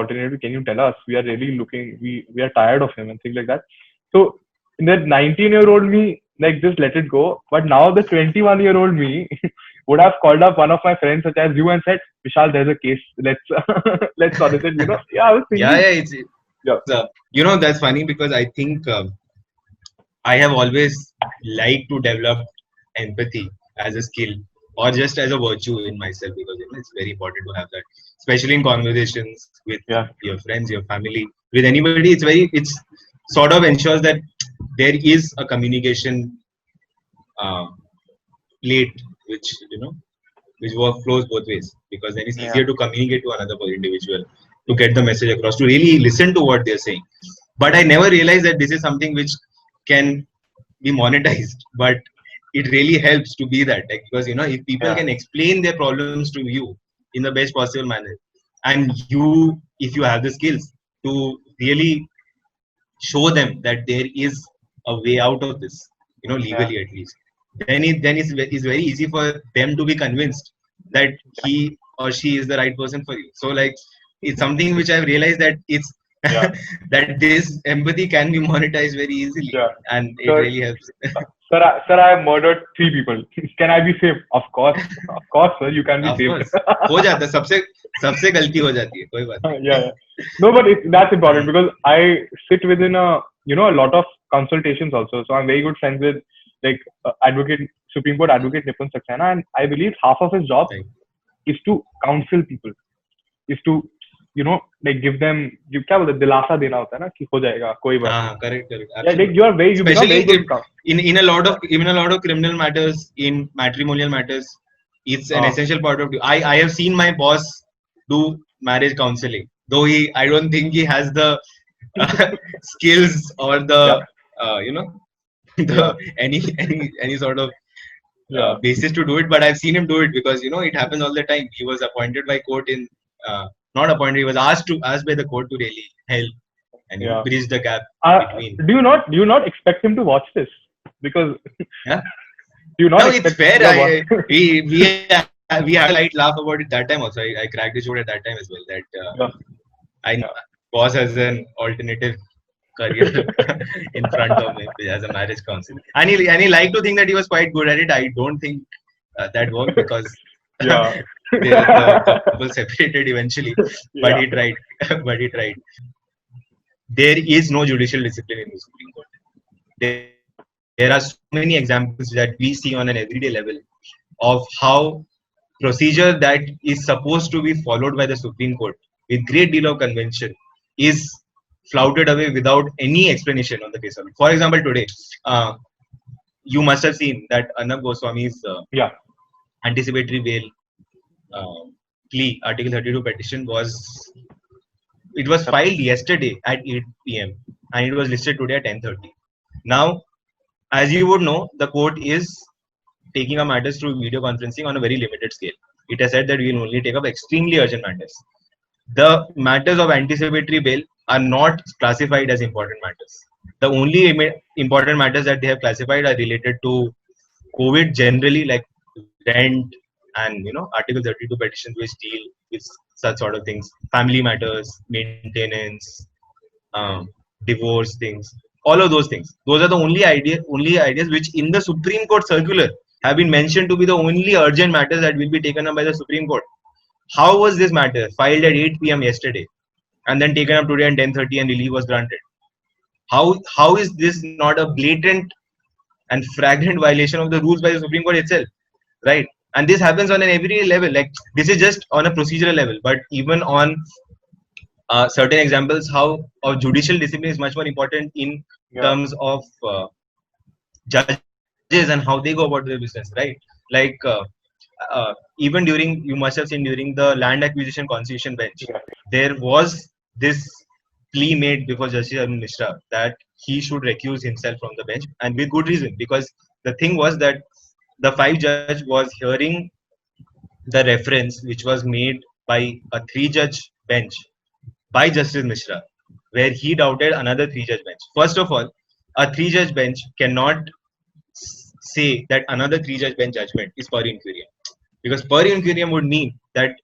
alternative, can you tell us? We are really looking. We are tired of him," and things like that. So that 19-year-old me, like, just let it go. But now the 21-year-old me would have called up one of my friends such as you and said, "Vishal, there's a case. Let's solve it." Yeah, I was thinking. That's funny, because I think I have always liked to develop empathy as a skill, or just as a virtue in myself, because it's very important to have that, especially in conversations with your friends, your family, with anybody. It's sort of ensures that there is a communication plate which flows both ways, because then it's easier to communicate to another individual, to get the message across, to really listen to what they're saying. But I never realized that this is something which can be monetized, but it really helps to be that, like, because if people can explain their problems to you in the best possible manner, and if you have the skills to really show them that there is a way out of this, legally at least, then it's very easy for them to be convinced that he or she is the right person for you. So, like, it's something which I've realized that it's that this empathy can be monetized very easily, and it really helps. sir, I have murdered 3 people. Can I be saved? Of course, sir, you can be Of saved. course, हो जाता है, सबसे गलती हो जाती है, कोई बात Yeah, नहीं. yeah. No, but that's important because I sit within a lot of consultations also. So I'm very good friends with like Supreme Court advocate Nipun Saxena, and I believe half of his job Right. is to counsel people, is to like give them क्या बोलते हैं, दिलासा देना होता है ना कि हो जाएगा, कोई बात नहीं. Correct, Yeah, like you become Especially very good. in a lot of criminal matters, in matrimonial matters, it's an essential part of. I have seen my boss do marriage counseling, though I don't think he has the skills or the the any sort of basis to do it, but I've seen him do it because it happens all the time. He was appointed by court in not appointed, he was asked by the court to really help and bridge the gap between. Do you not expect him to watch this? Because Yeah. do you not No, it's expect fair. We had a light laugh about it that time also. I cracked the joke at that time as well. That boss has an alternative career in front of him as a marriage counselor, and he liked to think that he was quite good at it. I don't think that worked because the couple separated eventually. But he tried. There is no judicial discipline in the Supreme Court. There are so many examples that we see on an everyday level of how procedure that is supposed to be followed by the Supreme Court with great deal of convention is flouted away without any explanation on the face of it. For example, today, you must have seen that Arnab Goswami's anticipatory bail plea, Article 32 petition was filed yesterday at 8 p.m. and it was listed today at 10:30. Now, as you would know, the court is taking up matters through video conferencing on a very limited scale. It has said that we will only take up extremely urgent matters. The matters of anticipatory bail are not classified as important matters. The only important matters that they have classified are related to COVID generally, like rent and Article 32 petitions which deal with such sort of things, family matters, maintenance, divorce things, all of those things. Those are the only ideas which in the Supreme Court circular have been mentioned to be the only urgent matters that will be taken up by the Supreme Court. How was this matter filed at 8 p.m. yesterday and then taken up today at 10:30 and relief was granted? How is this not a blatant and flagrant violation of the rules by the Supreme Court itself, right? And this happens on an everyday level. Like this is just on a procedural level, but even on certain examples, how judicial discipline is much more important in terms of judges and how they go about their business, right? Like even you must have seen during the land acquisition constitution bench, there was this plea made before Justice Arun Mishra that he should recuse himself from the bench, and with good reason, because the thing was that the 5 judge was hearing the reference which was made by a 3-judge bench by Justice Mishra, where he doubted another 3-judge bench. First of all, a 3-judge bench cannot say that another 3-judge bench judgment is per inferium, because per inferium would mean that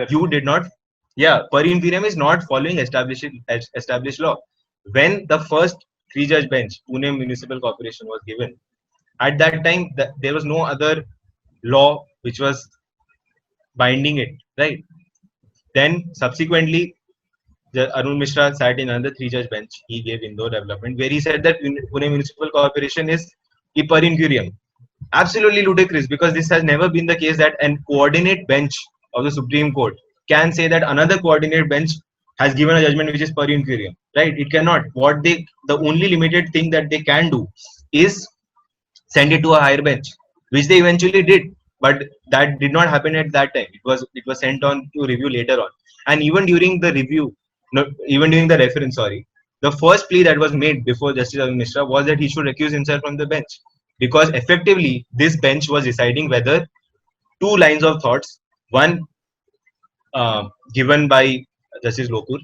you did not. Per inferium is not following established law. When the first 3-judge bench, Pune Municipal Corporation, was given, at that time there was no other law which was binding it, right? Then subsequently, Arun Mishra sat in another 3-judge bench. He gave Indore Development, where he said that Pune Municipal Corporation is per inferium. Absolutely ludicrous, because this has never been the case that an coordinate bench of the Supreme Court can say that another coordinate bench has given a judgment which is per inferium, right? It cannot. The only limited thing that they can do is send it to a higher bench, which they eventually did, but that did not happen at that time. It was sent on to review later on, and even during the review, reference, the first plea that was made before Justice Arun Mishra was that he should recuse himself from the bench, because effectively this bench was deciding whether 2 lines of thoughts, one given by Justice Lokur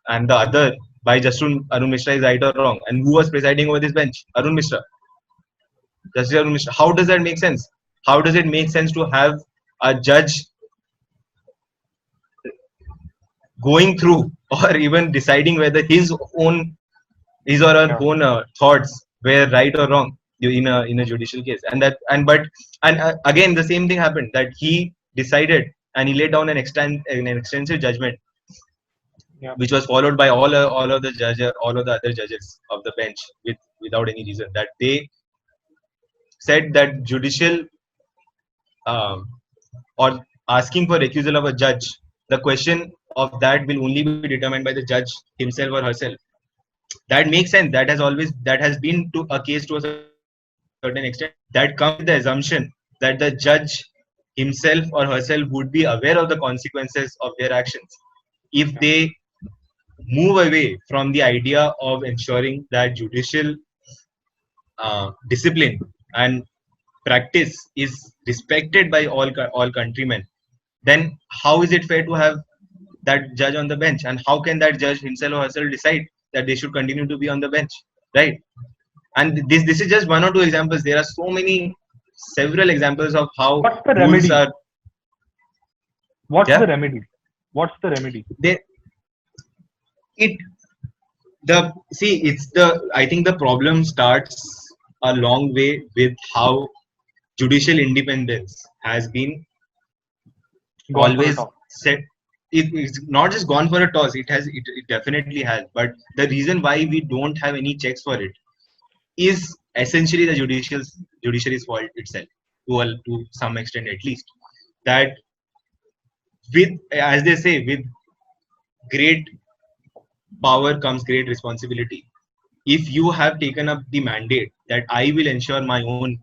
and the other by Justice Arun Mishra, is right or wrong. And who was presiding over this bench? Arun Mishra. Justice Arun Mishra. How does that make sense? How does it make sense to have a judge going through or even deciding whether his or her own thoughts were right or wrong? you in a judicial case. And again the same thing happened, that he decided and he laid down an extensive judgment, Yeah. which was followed by all of the other judges of the bench without any reason, that they said that judicial um, or asking for recusal of a judge, the question of that will only be determined by the judge himself or herself. That makes sense. That has been to a case to a certain extent. That comes with the assumption that the judge himself or herself would be aware of the consequences of their actions. If they move away from the idea of ensuring that judicial discipline and practice is respected by all countrymen, then how is it fair to have that judge on the bench, and how can that judge himself or herself decide that they should continue to be on the bench, right? And this is just one or two examples. There are so many, several examples of how What's the rules remedy? are. What's Yeah. the remedy? What's the remedy? They it the see it's the I think the problem starts a long way with how judicial independence has been Gone for a always toss. set. It's not just gone for a toss. It definitely has. But the reason why we don't have any checks for it is essentially the judiciary's fault itself, to some extent at least. That with, as they say, with great power comes great responsibility. If you have taken up the mandate that I will ensure my own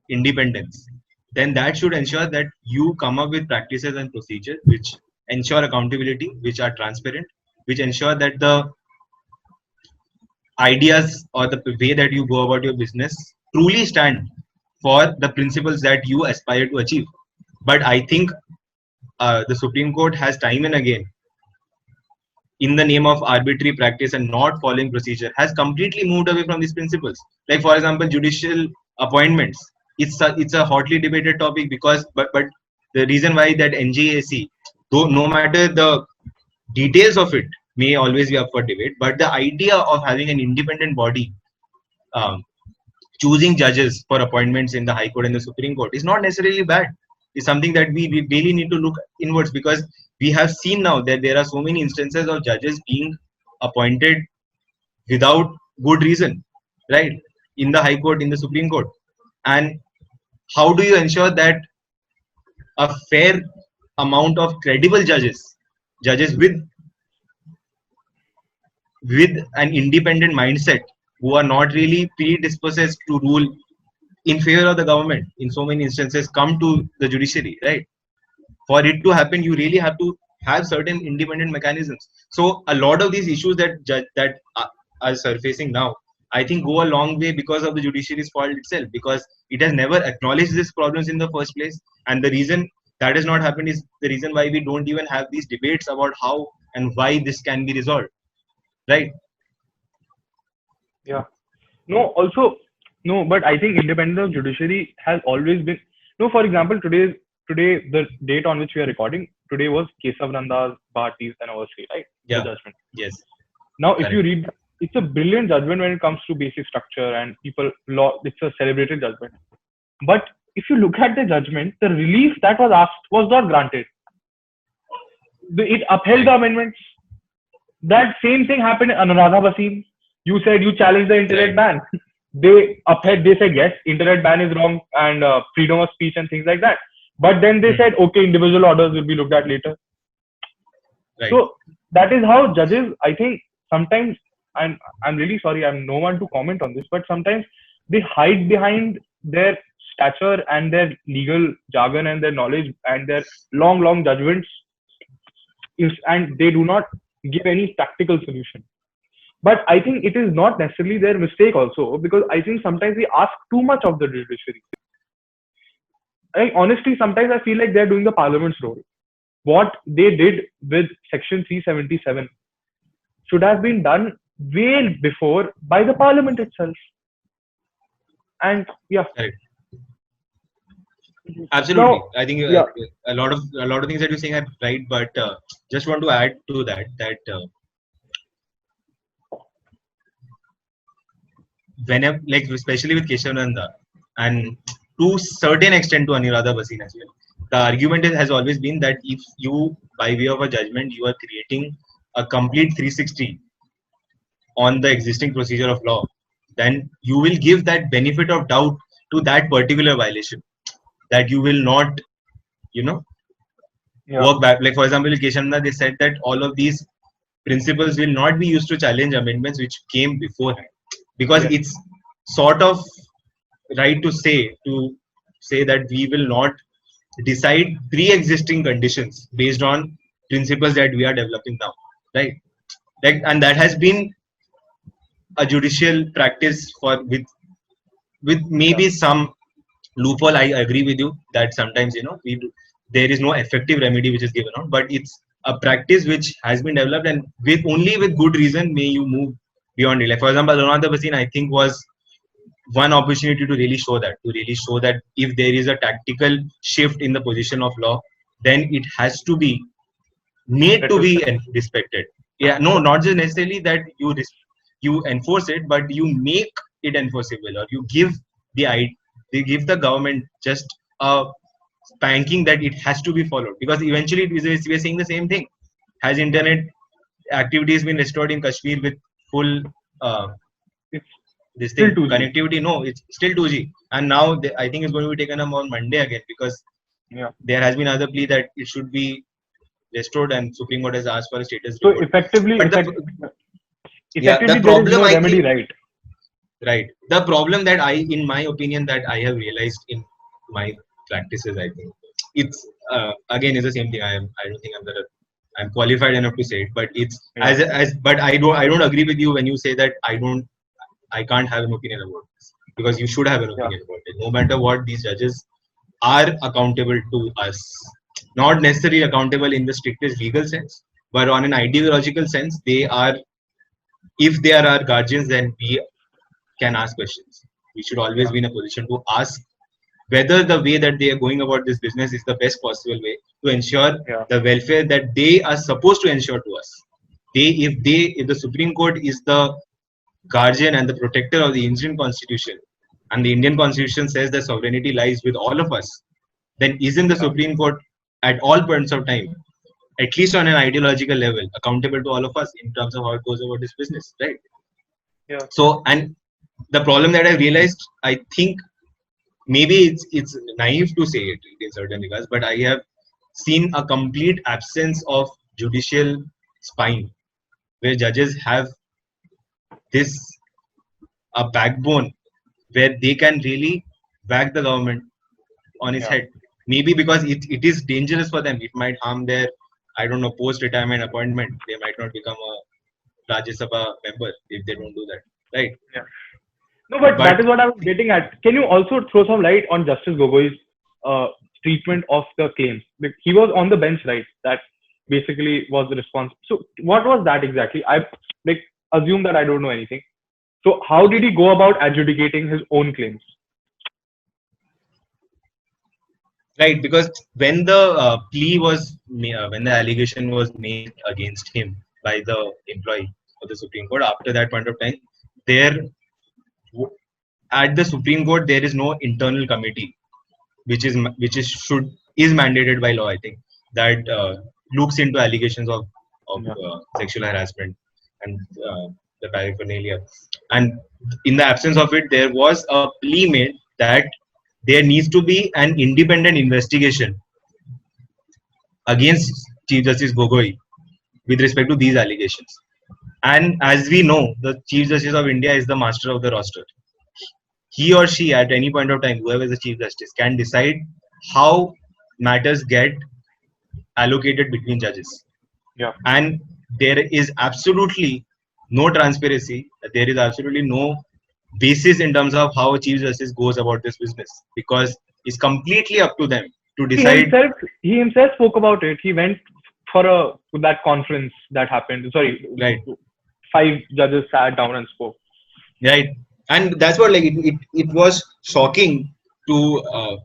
independence, then that should ensure that you come up with practices and procedures which ensure accountability, which are transparent, which ensure that the ideas or the way that you go about your business truly stand for the principles that you aspire to achieve. But I think the Supreme Court has time and again, in the name of arbitrary practice and not following procedure, has completely moved away from these principles. Like, for example, judicial appointments. It's a hotly debated topic because, but the reason why that NJAC, though no matter the details of it may always be up for debate, but the idea of having an independent body um, choosing judges for appointments in the High Court and the Supreme Court is not necessarily bad. It's something that we really need to look inwards, because we have seen now that there are so many instances of judges being appointed without good reason, right? In the High Court, in the Supreme Court. And how do you ensure that a fair amount of credible judges with an independent mindset, who are not really predisposed to rule in favor of the government in so many instances, come to the judiciary, right? For it to happen, you really have to have certain independent mechanisms. So a lot of these issues that are surfacing now, I think, go a long way because of the judiciary's fault itself, because it has never acknowledged these problems in the first place. And the reason that has not happened is the reason why we don't even have these debates about how and why this can be resolved, right? Yeah. No, but I think independence of judiciary has always been. No, for example, today, the date on which we are recording, today was Kesav Bharti's anniversary, right? Yeah. The judgment. Yes. Now, if Correct. you read, it's a brilliant judgment when it comes to basic structure and people law. It's a celebrated judgment. But if you look at the judgment, the relief that was asked was not granted. It upheld the amendments. That same thing happened in Anuradha Bhasin. You said you challenged the internet ban. They upheld. They said yes, internet ban is wrong and freedom of speech and things like that. But then they said, okay, individual orders will be looked at later. Right. So that is how judges, I think, sometimes, I'm really sorry, I'm no one to comment on this, but sometimes they hide behind their stature and their legal jargon and their knowledge and their long judgments, and they do not give any practical solution. But I think it is not necessarily their mistake also, because I think sometimes we ask too much of the judiciary. Honestly, sometimes I feel like they're doing the parliament's role. What they did with Section 377 should have been done way before by the parliament itself. And yeah. Correct. Absolutely. Now, I think yeah. a lot of things that you're saying are right, but just want to add to that whenever, like especially with Keshav Nanda and to certain extent to Anuradha Bhasin as well, the argument has always been that if you, by way of a judgment, you are creating a complete 360 on the existing procedure of law, then you will give that benefit of doubt to that particular violation, that you will not, you know, Yeah. work back. Like for example, in Keshananda, they said that all of these principles will not be used to challenge amendments which came beforehand, because Yes. it's sort of right to say that we will not decide pre-existing conditions based on principles that we are developing now, right? Like, and that has been a judicial practice for with maybe some loophole. I agree with you that sometimes, you know, there is no effective remedy which is given out, but it's a practice which has been developed, and with only with good reason may you move beyond it. Like for example, Anuradha Bhasin, I think, was one opportunity to really show that if there is a tactical shift in the position of law, then it has to be made to be respected. Yeah, no, not just necessarily that you enforce it, but you make it enforceable, or you give they give the government just a spanking that it has to be followed, because eventually we are saying the same thing. Has internet activities been restored in Kashmir with full It's this still thing 2G. connectivity? No, it's still 2G, and now I think it's going to be taken up on Monday again, because Yeah. there has been another plea that it should be restored, and Supreme Court has asked for a status So report. effectively, But the effectively, there is problem, no I remedy, think, right? right. The problem that in my opinion, that I have realized in my practices, I think it's again is the same thing. I don't think I'm qualified enough to say it, but it's Yeah. but I don't agree with you when you say that I can't have an opinion about this, because you should have an Yeah. opinion about it. No matter what, these judges are accountable to us. Not necessarily accountable in the strictest legal sense, but on an ideological sense, they are. If they are our guardians, then we can ask questions. We should always Yeah. be in a position to ask whether the way that they are going about this business is the best possible way to ensure Yeah. the welfare that they are supposed to ensure to us. If the Supreme Court is the guardian and the protector of the Indian Constitution, and the Indian Constitution says that sovereignty lies with all of us, then isn't the Yeah. Supreme Court at all points of time, at least on an ideological level, accountable to all of us in terms of how it goes about this business, right? Yeah. So, and the problem that I realized, I think maybe it's naive to say it in certain regards, but I have seen a complete absence of judicial spine, where judges have this a backbone where they can really whack the government on its Yeah. head. Maybe because it is dangerous for them. It might harm their, I don't know, post-retirement appointment. They might not become a Rajya Sabha member if they don't do that. Right? Yeah. No, but But that is what I was getting at. Can you also throw some light on Justice Gogoi's uh, treatment of the claims? Like, he was on the bench, right? That basically was the response. So what was that exactly? I like assume that I don't know anything. So how did he go about adjudicating his own claims? right, because when the when the allegation was made against him by the employee of the Supreme Court, after that point of time, there at the Supreme Court there is no internal committee which is mandated by law. I think that looks into allegations of Yeah. sexual harassment and the paraphernalia. And in the absence of it, there was a plea made that there needs to be an independent investigation against Chief Justice Gogoi with respect to these allegations. And as we know, the Chief Justice of India is the master of the roster. He or she, at any point of time, whoever is the Chief Justice, can decide how matters get allocated between judges. Yeah. And there is absolutely no transparency. There is absolutely no basis in terms of how a Chief Justice goes about this business, because it's completely up to them to decide. He himself spoke about it. He went for that conference that happened. Sorry, Right. 5 judges sat down and spoke. Right, and that's what, like, it was shocking to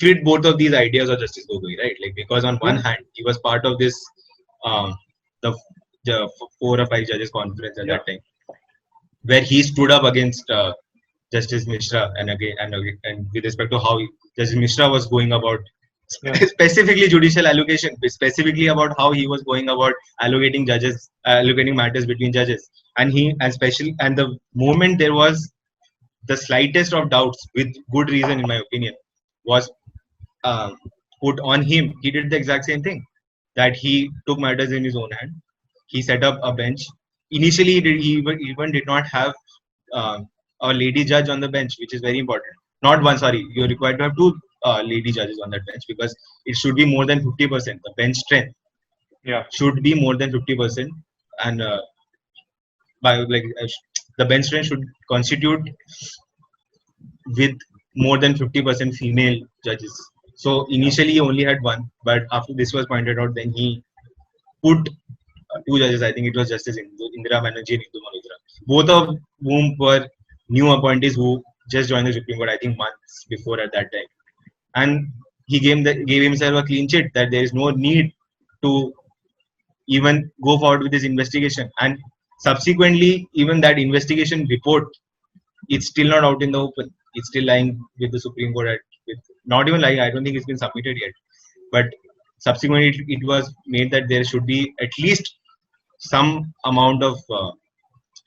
fit both of these ideas of Justice Gogoi, right? Like, because on one hand he was part of this the, the 4 or 5 judges conference at that time, where he stood up against Justice Mishra, and with respect to how Justice Mishra was going about specifically judicial allocation, specifically about how he was going about allocating matters between judges, and the moment there was the slightest of doubts, with good reason in my opinion, was uh, put on him. He did the exact same thing, that he took matters in his own hand. He set up a bench. Initially, he even did not have uh, a lady judge on the bench, which is very important. Not one, sorry. You're required to have two lady judges on that bench, because it should be more than 50%. The bench strength should be more than 50%, and the bench strength should constitute with more than 50% female judges. So initially he only had one, but after this was pointed out, then he put two judges. I think it was Justice Indira Banerjee and Indu Malhotra, both of whom were new appointees who just joined the Supreme Court, I think months before at that time. And he gave himself a clean sheet that there is no need to even go forward with this investigation. And subsequently, even that investigation report, it's still not out in the open. It's still lying with the Supreme Court. Not even lying. I don't think it's been submitted yet. But subsequently, it was made that there should be at least some amount of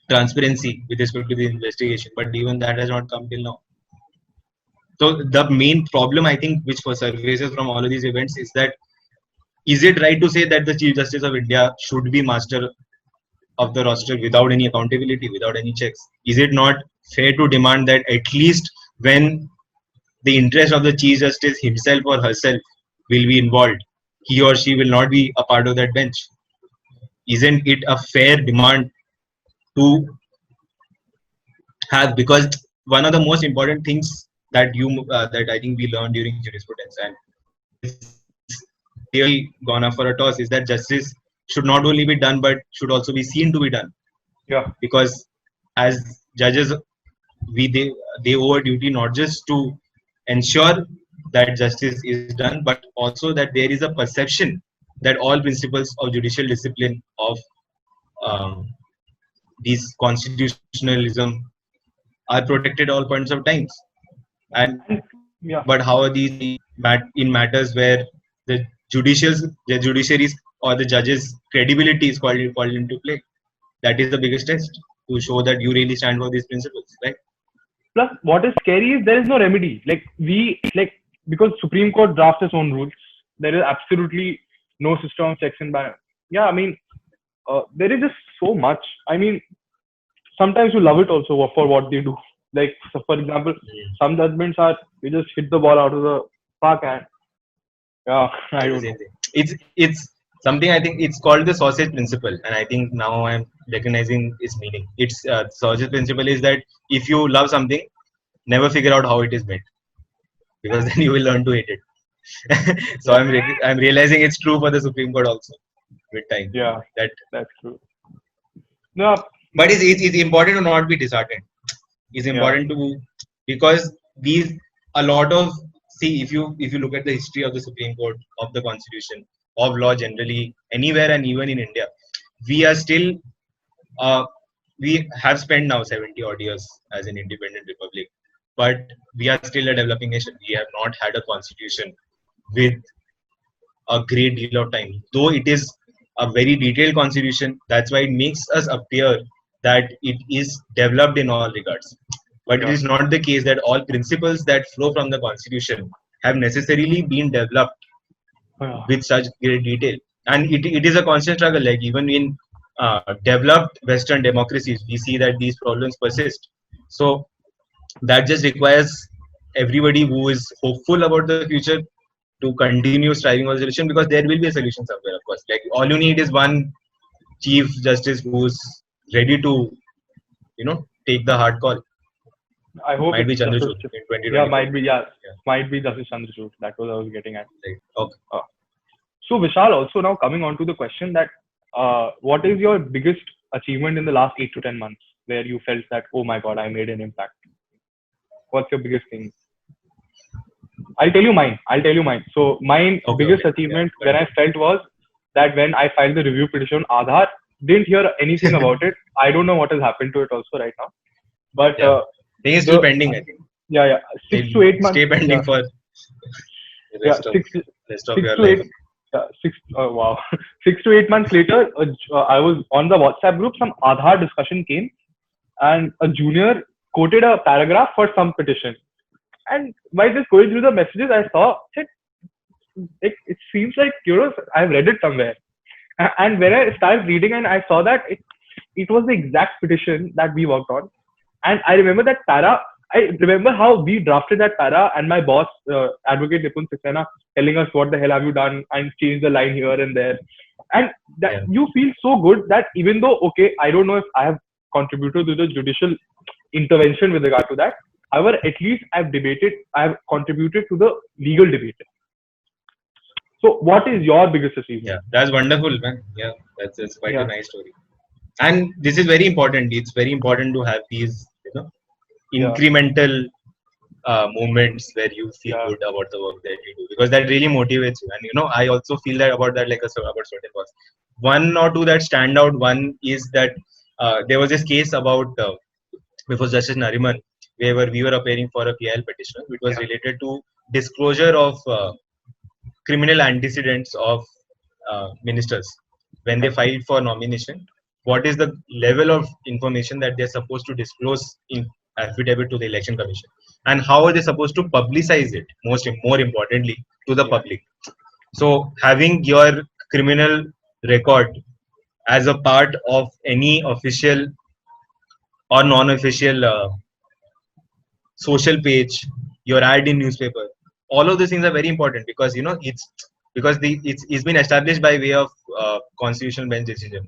transparency with respect to the investigation. But even that has not come till now. So the main problem, I think, which surfaces from all of these events is that, is it right to say that the Chief Justice of India should be master of the roster without any accountability, without any checks? Is it not fair to demand that at least when the interest of the Chief Justice himself or herself will be involved, he or she will not be a part of that bench? Isn't it a fair demand to have? Because one of the most important things that I think we learned during jurisprudence, and it's really gone up for a toss, is that justice should not only be done but should also be seen to be done. Because as judges, they owe a duty not just to ensure that justice is done, but also that there is a perception that all principles of judicial discipline, of these constitutionalism, are protected all points of times. And but how are these in matters where the judiciary's or the judges' credibility is called into play? That is the biggest test, to show that you really stand for these principles, right? Plus, what is scary is there is no remedy. Because Supreme Court drafts its own rules, there is absolutely no system of checks and balances. Yeah, I mean, there is just so much. I mean, sometimes you love it also for what they do. Like, so for example, some judgments are, you just hit the ball out of the park, and I don't know. It's something, I think it's called the sausage principle, and I think now I'm recognizing its meaning. It's sausage principle is that if you love something, never figure out how it is made, because then you will learn to hate it. So I'm realizing it's true for the Supreme Court also with time. Yeah, that's true. No, but it's important to not be disheartened. It's important to, because a lot of, see, if you look at the history of the Supreme Court, of the Constitution, of law generally, anywhere and even in India, we are still we have spent now 70 odd years as an independent republic, but we are still a developing nation. We have not had a constitution with a great deal of time, though it is a very detailed constitution. That's why it makes us appear that it is developed in all regards. But it is not the case that all principles that flow from the constitution have necessarily been developed with such great detail. And it is a constant struggle. Like, even in developed Western democracies, we see that these problems persist. So that just requires everybody who is hopeful about the future to continue striving for a solution, because there will be a solution somewhere, of course. Like, all you need is one Chief Justice who's ready to, take the hard call. I hope might be Chandrachud in 2020. Might be Justice Chandrachud. That was what I was getting at. Right. Okay. So Vishal, also now coming on to the question that what is your biggest achievement in the last 8 to 10 months, where you felt that, oh my God, I made an impact? What's your biggest thing? I'll tell you mine. So biggest achievement when I felt was that when I filed the review petition on Aadhaar, didn't hear anything about it. I don't know what has happened to it also right now. But Thing is still The- pending, I think. yeah, 6 to 8 months. Stay pending Yeah, for the yeah, rest of 6 your to life. 8. Yeah, wow. 6 to 8 months later, I was on the WhatsApp group. Some Aadhaar discussion came, and a junior quoted a paragraph for some petition. And while just going through the messages, I saw it seems like I've read it somewhere. And when I started reading and I saw that it was the exact petition that we worked on. And I remember that para. I remember how we drafted that para, and my boss, Advocate Nipun Saxena, telling us what the hell have you done and change the line here and there. And that Yeah. you feel so good that even though, okay, I don't know if I have contributed to the judicial intervention with regard to that. However, at least I've contributed to the legal debate. So, what is your biggest achievement? Yeah, that's wonderful, man. Yeah, that's quite Yeah. a nice story. And this is very important. It's very important to have these, Yeah. incremental moments where you feel Yeah. good about the work that you do, because that really motivates you. And I also feel that about that, like about certain works. One or two that stand out. One is that there was this case about before Justice Nariman, where we were appearing for a PIL petition, which was related to disclosure of criminal antecedents of ministers when they filed for nomination. What is the level of information that they're supposed to disclose in affidavit to the Election Commission, and how are they supposed to publicize it? More importantly, to the public. So having your criminal record as a part of any official or non-official social page, your ad in newspaper, all of these things are very important, because it's been established by way of constitutional bench decision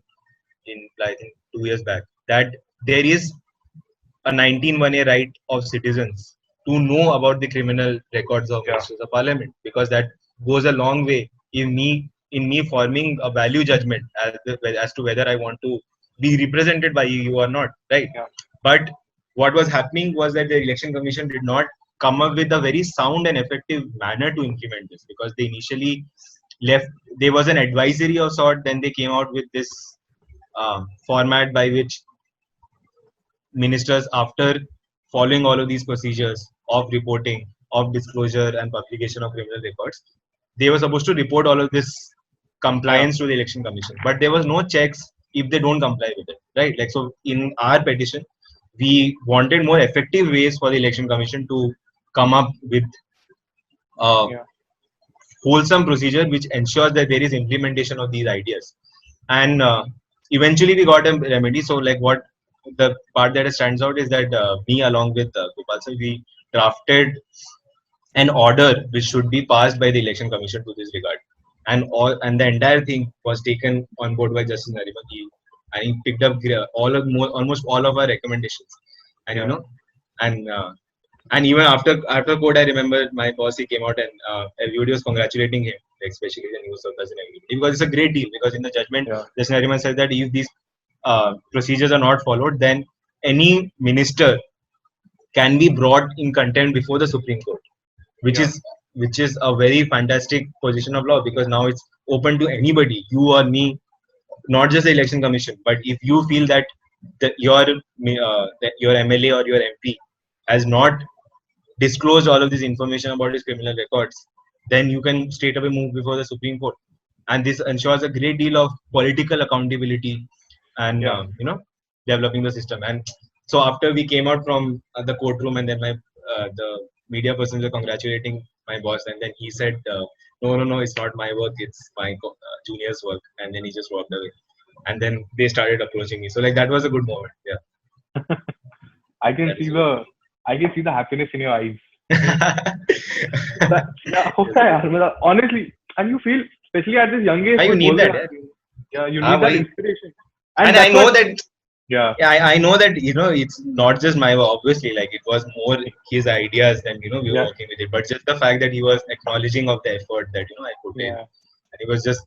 in, I think, 2 years back, that there is a 19(1)(a) right of citizens to know about the criminal records of ministers of parliament, because that goes a long way in me forming a value judgment as to whether I want to be represented by you or not, right? Yeah. But what was happening was that the Election Commission did not come up with a very sound and effective manner to implement this, because they initially there was an advisory of sort, then they came out with this format by which ministers, after following all of these procedures of reporting, of disclosure and publication of criminal records, they were supposed to report all of this compliance to the Election Commission. But there was no checks if they don't comply with it, right? Like, so in our petition, we wanted more effective ways for the Election Commission to come up with wholesome procedure which ensures that there is implementation of these ideas. And eventually we got a remedy. So like, what the part that stands out is that me along with Gopal sir, we drafted an order which should be passed by the Election Commission to this regard, and the entire thing was taken on board by Justice Nariman, and he picked up almost all of our recommendations. And and even after court, I remember my boss, he came out and everybody was congratulating him, especially the news circles and everybody, because it's a great deal. Because in the judgment, Justice Nariman said that if these procedures are not followed, then any minister can be brought in contempt before the Supreme Court, which is a very fantastic position of law, because now it's open to anybody, you or me, not just the Election Commission. But if you feel that your MLA or your MP has not disclosed all of this information about his criminal records, then you can straight away move before the Supreme Court. And this ensures a great deal of political accountability and developing the system. And so after we came out from the courtroom, and then the media persons were congratulating my boss, and then he said, no, it's not my work, it's my junior's work. And then he just walked away, and then they started approaching me. So like, that was a good moment. I can see the happiness in your eyes. Honestly, and you feel, especially at this young age, you need that. You need that inspiration. And I know that. Yeah, I know that it's not just my work. Obviously, like, it was more his ideas than we were working with it. But just the fact that he was acknowledging of the effort that I put in, and he was just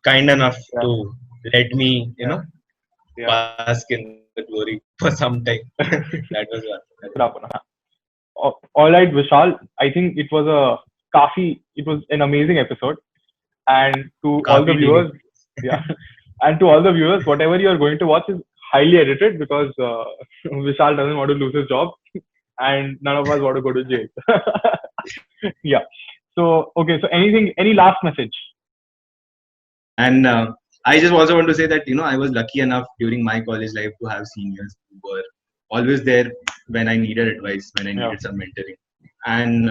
kind enough to let me bask in the glory for some time. That was one. All right, Vishal. I think it was an amazing episode, and to all the viewers, and to all the viewers, whatever you are going to watch is highly edited, because Vishal doesn't want to lose his job. and none of us want to go to jail. Yeah. So okay. So any last message? And I just also want to say that I was lucky enough during my college life to have seniors who were always there when I needed advice, when I needed some mentoring. And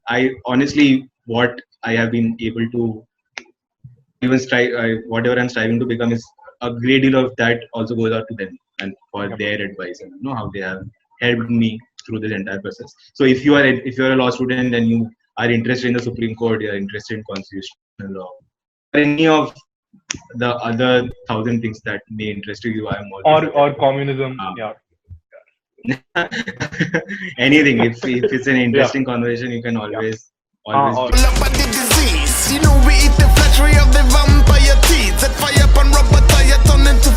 I honestly, what I have been able to even strive, whatever I'm striving to become, is a great deal of that also goes out to them and for their advice and how they have helped me through this entire process. So if you're a law student and you are interested in the Supreme Court, you are interested in constitutional law, or any of the other 1,000 things that may interest you, I'm always or communism. Anything. If it's an interesting conversation, you can always. Love the disease. You know we eat the flesh of the vampire teeth. Set fire upon rubber tire, turn into